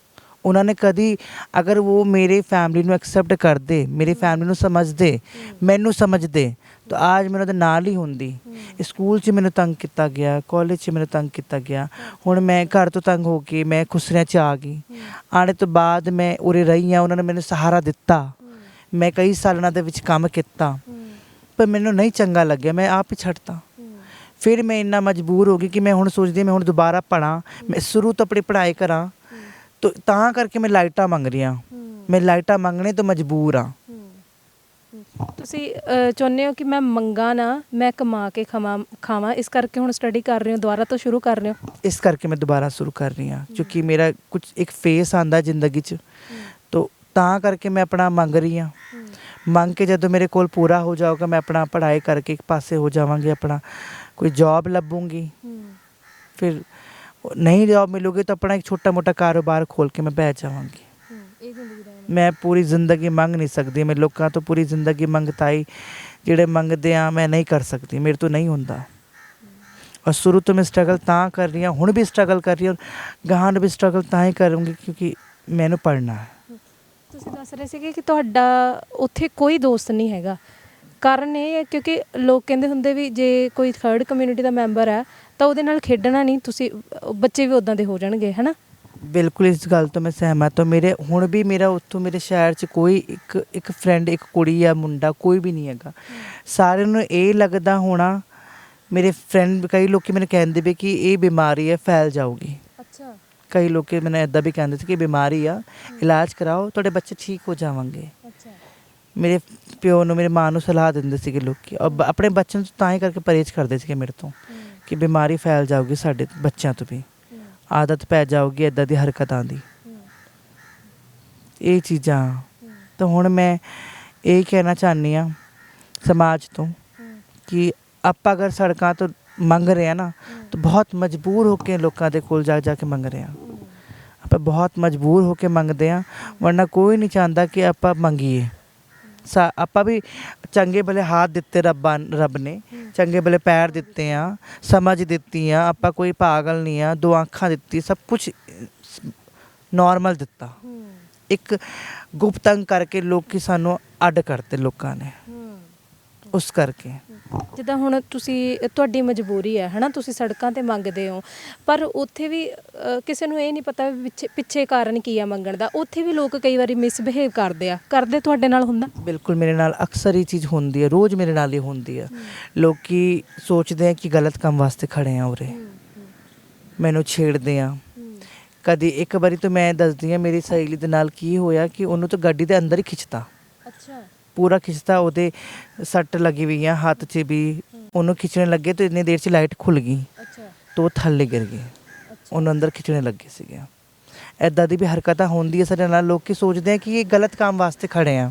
[SPEAKER 2] ਉਹਨਾਂ ਨੇ ਕਦੀ ਅਗਰ ਉਹ ਮੇਰੇ ਫੈਮਿਲੀ ਨੂੰ ਐਕਸੈਪਟ ਕਰਦੇ, ਮੇਰੀ ਫੈਮਿਲੀ ਨੂੰ ਸਮਝਦੇ, ਮੈਨੂੰ ਸਮਝਦੇ ਤਾਂ ਅੱਜ ਮੈਂ ਉਹਦੇ ਨਾਲ ਹੀ ਹੁੰਦੀ। ਸਕੂਲ 'ਚ ਮੈਨੂੰ ਤੰਗ ਕੀਤਾ ਗਿਆ, ਕਾਲਜ 'ਚ ਮੈਨੂੰ ਤੰਗ ਕੀਤਾ ਗਿਆ, ਹੁਣ ਮੈਂ ਘਰ ਤੋਂ ਤੰਗ ਹੋ ਕੇ ਮੈਂ ਖੁਸਰਿਆਂ 'ਚ ਆ ਗਈ। ਆਉਣ ਤੋਂ ਬਾਅਦ ਮੈਂ ਉਰੇ ਰਹੀ ਹਾਂ, ਉਹਨਾਂ ਨੇ ਮੈਨੂੰ ਸਹਾਰਾ ਦਿੱਤਾ, ਮੈਂ ਕਈ ਸਾਲਾਂ ਦੇ ਵਿੱਚ ਕੰਮ ਕੀਤਾ, ਪਰ ਮੈਨੂੰ ਨਹੀਂ ਚੰਗਾ ਲੱਗਿਆ, ਮੈਂ ਆਪ ਹੀ ਛੱਡਤਾ। ਫਿਰ ਮੈਂ ਇੰਨਾ ਮਜਬੂਰ ਹੋ ਗਈ ਕਿ ਮੈਂ ਹੁਣ ਸੋਚਦੀ ਮੈਂ ਹੁਣ ਦੁਬਾਰਾ ਪੜ੍ਹਾਂ, ਮੈਂ ਸ਼ੁਰੂ ਤੋਂ ਆਪਣੀ ਪੜ੍ਹਾਈ ਕਰਾਂ। ਤਾਂ ਕਰਕੇ ਮੈਂ ਲਾਈਟਾਂ ਮੰਗ ਰਹੀ ਹਾਂ, ਮੈਂ ਲਾਈਟਾਂ ਮੰਗਣੇ ਤੋਂ ਮਜਬੂਰ ਹਾਂ।
[SPEAKER 1] ਤੁਸੀਂ ਚਾਹੁੰਦੇ ਹੋ ਕਿ ਮੈਂ ਮੰਗਾਂ ਨਾ, ਮੈਂ ਕਮਾ ਕੇ ਖਾਵਾਂ, ਇਸ ਕਰਕੇ ਹੁਣ ਸਟੱਡੀ ਕਰ ਰਹੇ ਹੋ, ਦੁਬਾਰਾ ਤੋਂ ਸ਼ੁਰੂ ਕਰ ਰਹੇ ਹੋ?
[SPEAKER 2] ਇਸ ਕਰਕੇ ਮੈਂ ਦੁਬਾਰਾ ਸ਼ੁਰੂ ਕਰ ਰਹੀ ਹਾਂ ਕਿਉਂਕਿ ਮੇਰਾ ਕੁਝ ਇੱਕ ਫੇਸ ਆਉਂਦਾ ਜ਼ਿੰਦਗੀ 'ਚ, ਤਾਂ ਕਰਕੇ ਮੈਂ ਆਪਣਾ ਮੰਗ ਰਹੀ ਹਾਂ। ਮੰਗ ਕੇ ਜਦੋਂ ਮੇਰੇ ਕੋਲ ਪੂਰਾ ਹੋ ਜਾਊਗਾ ਮੈਂ ਆਪਣਾ ਪੜ੍ਹਾਈ ਕਰਕੇ ਇੱਕ ਪਾਸੇ ਹੋ ਜਾਵਾਂਗੀ, ਆਪਣਾ ਕੋਈ ਜੌਬ ਲੱਭੂੰਗੀ। ਫਿਰ ਨਹੀਂ ਜੌਬ ਮਿਲੂਗੀ ਤਾਂ ਆਪਣਾ ਇੱਕ ਛੋਟਾ ਮੋਟਾ ਕਾਰੋਬਾਰ ਖੋਲ ਕੇ ਮੈਂ ਬੈਠ ਜਾਵਾਂਗੀ। ਮੈਂ ਪੂਰੀ ਜ਼ਿੰਦਗੀ ਮੰਗ ਨਹੀਂ ਸਕਦੀ, ਮੈਂ ਲੋਕਾਂ ਤੋਂ ਪੂਰੀ ਜ਼ਿੰਦਗੀ ਮੰਗਤਾਈ ਜਿਹੜੇ ਮੰਗਦੇ ਆ ਮੈਂ ਨਹੀਂ ਕਰ ਸਕਦੀ, ਮੇਰੇ ਤੋਂ ਨਹੀਂ ਹੁੰਦਾ। ਔਰ ਸ਼ੁਰੂ ਤੋਂ ਮੈਂ ਸਟਰਗਲ ਤਾਂ ਕਰ ਰਹੀ ਹਾਂ, ਹੁਣ ਵੀ ਸਟਰਗਲ ਕਰ ਰਹੀ ਹਾਂ, ਗਾਹਾਂ ਨੂੰ ਵੀ ਸਟਰਗਲ ਤਾਂ ਹੀ ਕਰੂੰਗੀ ਕਿਉਂਕਿ ਮੈਨੂੰ ਪੜ੍ਹਨਾ ਹੈ।
[SPEAKER 1] ਤੁਸੀਂ ਦੱਸ ਰਹੇ ਸੀਗੇ ਕਿ ਤੁਹਾਡਾ ਉੱਥੇ ਕੋਈ ਦੋਸਤ ਨਹੀਂ ਹੈਗਾ, ਕਾਰਨ ਇਹ ਹੈ ਕਿਉਂਕਿ ਲੋਕ ਕਹਿੰਦੇ ਹੁੰਦੇ ਵੀ ਜੇ ਕੋਈ ਥਰਡ ਕਮਿਊਨਿਟੀ ਦਾ ਮੈਂਬਰ ਹੈ ਤਾਂ ਉਹਦੇ ਨਾਲ ਖੇਡਣਾ ਨਹੀਂ, ਤੁਸੀਂ ਬੱਚੇ ਵੀ ਉੱਦਾਂ ਦੇ ਹੋ ਜਾਣਗੇ, ਹੈ ਨਾ?
[SPEAKER 2] ਬਿਲਕੁਲ ਇਸ ਗੱਲ ਤੋਂ ਮੈਂ ਸਹਿਮਤ ਹਾਂ। ਮੇਰੇ ਹੁਣ ਵੀ ਮੇਰਾ ਉੱਥੋਂ ਮੇਰੇ ਸ਼ਹਿਰ 'ਚ ਕੋਈ ਇੱਕ ਫਰੈਂਡ, ਇੱਕ ਕੁੜੀ ਜਾਂ ਮੁੰਡਾ ਕੋਈ ਵੀ ਨਹੀਂ ਹੈਗਾ। ਸਾਰਿਆਂ ਨੂੰ ਇਹ ਲੱਗਦਾ ਹੋਣਾ, ਮੇਰੇ ਫਰੈਂਡ ਕਈ ਲੋਕ ਮੈਨੂੰ ਕਹਿੰਦੇ ਵੀ ਕਿ ਇਹ ਬਿਮਾਰੀ ਹੈ ਫੈਲ ਜਾਊਗੀ।
[SPEAKER 1] ਅੱਛਾ।
[SPEAKER 2] ਕਈ ਲੋਕ ਮੈਨੂੰ ਇੱਦਾਂ ਵੀ ਕਹਿੰਦੇ ਸੀ ਕਿ ਬਿਮਾਰੀ ਆ, ਇਲਾਜ ਕਰਾਓ ਤੁਹਾਡੇ ਬੱਚੇ ਠੀਕ ਹੋ ਜਾਵਾਂਗੇ।
[SPEAKER 1] ਅੱਛਾ।
[SPEAKER 2] ਮੇਰੇ ਪਿਓ ਨੂੰ, ਮੇਰੀ ਮਾਂ ਨੂੰ ਸਲਾਹ ਦਿੰਦੇ ਸੀਗੇ ਲੋਕ, ਆਪਣੇ ਬੱਚਿਆਂ ਨੂੰ ਤਾਂ ਹੀ ਕਰਕੇ ਪਰਹੇਜ਼ ਕਰਦੇ ਸੀਗੇ ਮੇਰੇ ਤੋਂ ਕਿ ਬਿਮਾਰੀ ਫੈਲ ਜਾਊਗੀ, ਸਾਡੇ ਬੱਚਿਆਂ ਤੋਂ ਵੀ ਆਦਤ ਪੈ ਜਾਊਗੀ ਇੱਦਾਂ ਦੀ ਹਰਕਤਾਂ ਦੀ, ਇਹ ਚੀਜ਼ਾਂ। ਤਾਂ ਹੁਣ ਮੈਂ ਇਹ ਕਹਿਣਾ ਚਾਹੁੰਦੀ ਹਾਂ ਸਮਾਜ ਤੋਂ ਕਿ ਆਪਾਂ ਅਗਰ ਸੜਕਾਂ ਤੋਂ ਮੰਗ ਰਹੇ ਹਾਂ ਨਾ ਤਾਂ ਬਹੁਤ ਮਜਬੂਰ ਹੋ ਕੇ ਲੋਕਾਂ ਦੇ ਕੋਲ ਜਾ ਕੇ ਮੰਗ ਰਹੇ ਹਾਂ। ਆਪਾਂ ਬਹੁਤ ਮਜਬੂਰ ਹੋ ਕੇ ਮੰਗਦੇ ਹਾਂ, ਵਰਨਾ ਕੋਈ ਨਹੀਂ ਚਾਹੁੰਦਾ ਕਿ ਆਪਾਂ ਮੰਗੀਏ। ਆਪਾਂ ਵੀ ਚੰਗੇ ਭਲੇ ਹੱਥ ਦਿੱਤੇ ਰੱਬ ਨੇ, ਚੰਗੇ ਭਲੇ ਪੈਰ ਦਿੱਤੇ ਆ, ਸਮਝ ਦਿੱਤੀ ਆ, ਆਪਾਂ ਕੋਈ ਪਾਗਲ ਨਹੀਂ ਆ, 2 ਅੱਖਾਂ ਦਿੱਤੀ, ਸਭ ਕੁਝ ਨੋਰਮਲ ਦਿੱਤਾ। ਇੱਕ ਗੁਪਤੰਗ ਕਰਕੇ ਲੋਕੀ ਸਾਨੂੰ ਅੱਡ ਕਰਤੇ ਲੋਕਾਂ ਨੇ, ਉਸ ਕਰਕੇ।
[SPEAKER 1] ਜਿੱਦਾਂ ਹੁਣ ਤੁਸੀਂ, ਤੁਹਾਡੀ ਮਜਬੂਰੀ ਹੈ ਨਾ, ਤੁਸੀਂ ਸੜਕਾਂ ਤੇ ਮੰਗਦੇ ਹੋ, ਪਰ ਉੱਥੇ ਵੀ ਕਿਸੇ ਨੂੰ ਇਹ ਨਹੀਂ ਪਤਾ ਪਿੱਛੇ ਕਾਰਨ ਕੀ ਆ ਮੰਗਣ ਦਾ। ਉੱਥੇ ਵੀ ਲੋਕ ਕਈ ਵਾਰੀ ਮਿਸਬਿਹੇਵ ਕਰਦੇ ਤੁਹਾਡੇ ਨਾਲ ਹੁੰਦਾ?
[SPEAKER 2] ਬਿਲਕੁਲ ਮੇਰੇ ਨਾਲ ਅਕਸਰ ਇਹ ਚੀਜ਼ ਹੁੰਦੀ ਹੈ, ਰੋਜ਼ ਮੇਰੇ ਨਾਲ ਹੀ ਹੁੰਦੀ ਹੈ। ਲੋਕੀ ਸੋਚਦੇ ਆ ਕਿ ਗਲਤ ਕੰਮ ਵਾਸਤੇ ਖੜੇ ਆ ਉਰੇ, ਮੈਨੂੰ ਛੇੜਦੇ ਆ। ਕਦੀ ਇੱਕ ਵਾਰੀ ਤਾਂ ਮੈਂ ਦੱਸਦੀ ਹਾਂ ਮੇਰੀ ਸਹੇਲੀ ਦੇ ਨਾਲ ਕੀ ਹੋਇਆ ਕਿ ਉਹਨੂੰ ਤਾਂ ਗੱਡੀ ਦੇ ਅੰਦਰ ਹੀ ਖਿੱਚਤਾ। ਅੱਛਾ। ਪੂਰਾ ਖਿੱਚਤਾ, ਉਹਦੇ ਸੱਟ ਲੱਗੀ ਹੋਈ ਆ ਹੱਥ 'ਚ ਵੀ, ਉਹਨੂੰ ਖਿੱਚਣੇ ਲੱਗੇ ਤਾਂ ਇੰਨੀ ਦੇਰ 'ਚ ਲਾਈਟ ਖੁੱਲ੍ਹ ਗਈ। ਅੱਛਾ। ਤਾਂ ਉਹ ਥੱਲੇ ਗਿਰ ਗਏ, ਉਹਨੂੰ ਅੰਦਰ ਖਿੱਚਣੇ ਲੱਗੇ ਸੀਗੇ। ਇੱਦਾਂ ਦੀ ਵੀ ਹਰਕਤਾਂ ਹੁੰਦੀਆਂ ਸਾਡੇ ਨਾਲ। ਲੋਕ ਸੋਚਦੇ ਆ ਕਿ ਇਹ ਗਲਤ ਕੰਮ ਵਾਸਤੇ ਖੜੇ ਆ,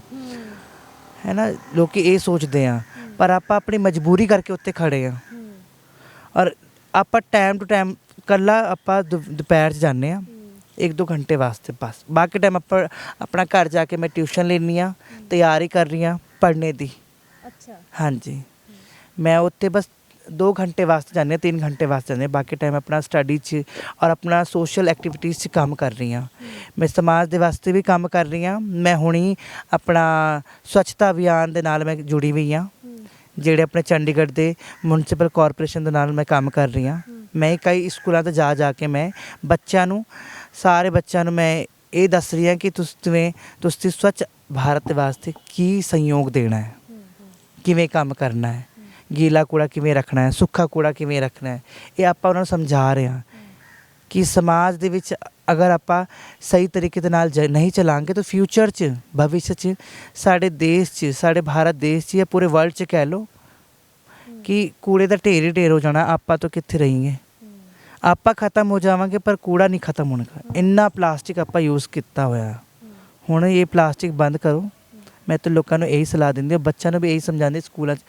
[SPEAKER 2] ਹੈ ਨਾ, ਲੋਕ ਇਹ ਸੋਚਦੇ ਆ, ਪਰ ਆਪਾਂ ਆਪਣੀ ਮਜਬੂਰੀ ਕਰਕੇ ਉੱਥੇ ਖੜੇ ਆ। ਔਰ ਆਪਾਂ ਟਾਈਮ ਟੂ ਟਾਈਮ, ਇਕੱਲਾ ਆਪਾਂ ਦੁਪਹਿਰ 'ਚ ਜਾਂਦੇ ਹਾਂ 1-2 ਘੰਟੇ ਵਾਸਤੇ ਬਸ, ਬਾਕੀ ਟਾਈਮ ਆਪਾਂ ਆਪਣਾ ਘਰ ਜਾ ਕੇ ਮੈਂ ਟਿਊਸ਼ਨ ਲੈਂਦੀ ਹਾਂ, ਤਿਆਰੀ ਕਰ ਰਹੀ ਹਾਂ ਪੜ੍ਹਨੇ ਦੀ। ਅੱਛਾ। ਹਾਂਜੀ, ਮੈਂ ਉੱਥੇ ਬਸ 2 ਘੰਟੇ ਵਾਸਤੇ ਜਾਂਦੀ ਹਾਂ, 3 ਘੰਟੇ ਵਾਸਤੇ ਜਾਂਦੀ ਹਾਂ, ਬਾਕੀ ਟਾਈਮ ਆਪਣਾ ਸਟੱਡੀ 'ਚ ਔਰ ਆਪਣਾ ਸੋਸ਼ਲ ਐਕਟੀਵਿਟੀਜ਼ 'ਚ ਕੰਮ ਕਰ ਰਹੀ ਹਾਂ। ਮੈਂ ਸਮਾਜ ਦੇ ਵਾਸਤੇ ਵੀ ਕੰਮ ਕਰ ਰਹੀ ਹਾਂ। ਮੈਂ ਹੁਣੀ ਆਪਣਾ ਸਵੱਛਤਾ ਅਭਿਆਨ ਦੇ ਨਾਲ ਮੈਂ ਜੁੜੀ ਹੋਈ ਹਾਂ, ਜਿਹੜੇ ਆਪਣੇ ਚੰਡੀਗੜ੍ਹ ਦੇ ਮਿਊਨਿਸਪਲ ਕਾਰਪੋਰੇਸ਼ਨ ਦੇ ਨਾਲ ਮੈਂ ਕੰਮ ਕਰ ਰਹੀ ਹਾਂ। ਮੈਂ ਕਈ ਸਕੂਲਾਂ 'ਤੇ ਜਾ ਕੇ ਮੈਂ ਬੱਚਿਆਂ ਨੂੰ, ਸਾਰੇ ਬੱਚਿਆਂ ਨੂੰ ਮੈਂ ਇਹ ਦੱਸ ਰਹੀ ਹਾਂ ਕਿ ਤੁਸੀਂ ਸਵੱਛ ਭਾਰਤ ਵਾਸਤੇ ਕੀ ਸਹਿਯੋਗ ਦੇਣਾ ਹੈ, ਕਿਵੇਂ ਕੰਮ ਕਰਨਾ ਹੈ, ਗੀਲਾ ਕੂੜਾ ਕਿਵੇਂ ਰੱਖਣਾ ਹੈ, ਸੁੱਕਾ ਕੂੜਾ ਕਿਵੇਂ ਰੱਖਣਾ ਹੈ। ਇਹ ਆਪਾਂ ਉਹਨਾਂ ਨੂੰ ਸਮਝਾ ਰਹੇ ਹਾਂ ਕਿ ਸਮਾਜ ਦੇ ਵਿੱਚ ਅਗਰ ਆਪਾਂ ਸਹੀ ਤਰੀਕੇ ਦੇ ਨਾਲ ਨਹੀਂ ਚਲਾਂਗੇ ਤਾਂ ਫਿਊਚਰ 'ਚ, ਭਵਿੱਖ 'ਚ ਸਾਡੇ ਦੇਸ਼ 'ਚ, ਸਾਡੇ ਭਾਰਤ ਦੇਸ਼ 'ਚ ਜਾਂ ਪੂਰੇ ਵਰਲਡ 'ਚ ਕਹਿ ਲਓ ਕਿ ਕੂੜੇ ਦਾ ਢੇਰ ਹੀ ਢੇਰ ਹੋ ਜਾਣਾ। ਆਪਾਂ ਤੋਂ ਕਿੱਥੇ ਰਹੀਏ, ਆਪਾਂ ਖਤਮ ਹੋ ਜਾਵਾਂਗੇ ਪਰ ਕੂੜਾ ਨਹੀਂ ਖਤਮ ਹੋਣਾ। ਇੰਨਾ ਪਲਾਸਟਿਕ ਆਪਾਂ ਯੂਜ਼ ਕੀਤਾ ਹੋਇਆ, ਹੁਣ ਇਹ ਪਲਾਸਟਿਕ ਬੰਦ ਕਰੋ। ਮੈਂ ਤਾਂ ਲੋਕਾਂ ਨੂੰ ਇਹੀ ਸਲਾਹ ਦਿੰਦੀ ਹਾਂ, ਬੱਚਿਆਂ ਨੂੰ ਵੀ ਇਹੀ ਸਮਝਾਉਂਦੀ, ਸਕੂਲਾਂ 'ਚ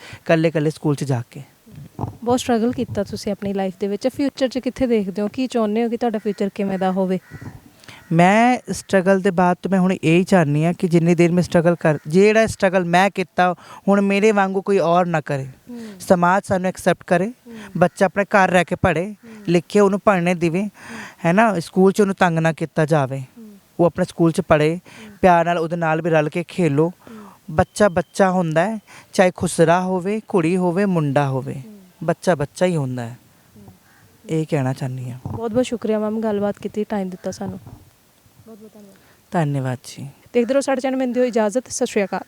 [SPEAKER 2] ਇਕੱਲੇ ਸਕੂਲ 'ਚ ਜਾ ਕੇ।
[SPEAKER 1] ਬਹੁਤ ਸਟਰਗਲ ਕੀਤਾ ਤੁਸੀਂ ਆਪਣੀ ਲਾਈਫ ਦੇ ਵਿੱਚ, ਫਿਊਚਰ 'ਚ ਕਿੱਥੇ ਦੇਖਦੇ ਹੋ, ਕੀ ਚਾਹੁੰਦੇ ਹੋ ਕਿ ਤੁਹਾਡਾ ਫਿਊਚਰ ਕਿਵੇਂ ਦਾ ਹੋਵੇ?
[SPEAKER 2] ਮੈਂ ਸਟਰਗਲ ਦੇ ਬਾਅਦ ਤੋਂ ਮੈਂ ਹੁਣ ਇਹ ਹੀ ਚਾਹੁੰਦੀ ਹਾਂ ਕਿ ਜਿੰਨੀ ਦੇਰ ਮੈਂ ਸਟਰਗਲ ਕਰ ਜਿਹੜਾ ਸਟਰਗਲ ਮੈਂ ਕੀਤਾ ਹੁਣ ਮੇਰੇ ਵਾਂਗੂ ਕੋਈ ਔਰ ਨਾ ਕਰੇ। ਸਮਾਜ ਸਾਨੂੰ ਐਕਸੈਪਟ ਕਰੇ, ਬੱਚਾ ਆਪਣੇ ਘਰ ਰਹਿ ਕੇ ਪੜ੍ਹੇ ਲਿਖੇ, ਉਹਨੂੰ ਪੜ੍ਹਨੇ ਦੇਵੇ, ਹੈ ਨਾ, ਸਕੂਲ 'ਚ ਉਹਨੂੰ ਤੰਗ ਨਾ ਕੀਤਾ ਜਾਵੇ, ਉਹ ਆਪਣੇ ਸਕੂਲ 'ਚ ਪੜ੍ਹੇ, ਪਿਆਰ ਨਾਲ ਉਹਦੇ ਨਾਲ ਵੀ ਰਲ ਕੇ ਖੇਲੋ। ਬੱਚਾ ਬੱਚਾ ਹੁੰਦਾ ਹੈ, ਚਾਹੇ ਖੁਸਰਾ ਹੋਵੇ, ਕੁੜੀ ਹੋਵੇ, ਮੁੰਡਾ ਹੋਵੇ, ਬੱਚਾ ਬੱਚਾ ਹੀ ਹੁੰਦਾ ਹੈ। ਇਹ ਕਹਿਣਾ ਚਾਹੁੰਦੀ ਹਾਂ।
[SPEAKER 1] ਬਹੁਤ ਬਹੁਤ ਸ਼ੁਕਰੀਆ ਮੈਮ, ਗੱਲਬਾਤ ਕੀਤੀ, ਟਾਈਮ ਦਿੱਤਾ ਸਾਨੂੰ। ਬਹੁਤ ਬਹੁਤ ਧੰਨਵਾਦ।
[SPEAKER 2] ਧੰਨਵਾਦ ਜੀ।
[SPEAKER 1] ਦੇਖਦੇ ਰਹੋ ਸਾਡੇ ਚੈਨਲ। ਮੈਨੂੰ ਦਿਓ ਇਜਾਜ਼ਤ। ਸਤਿ ਸ਼੍ਰੀ ਅਕਾਲ।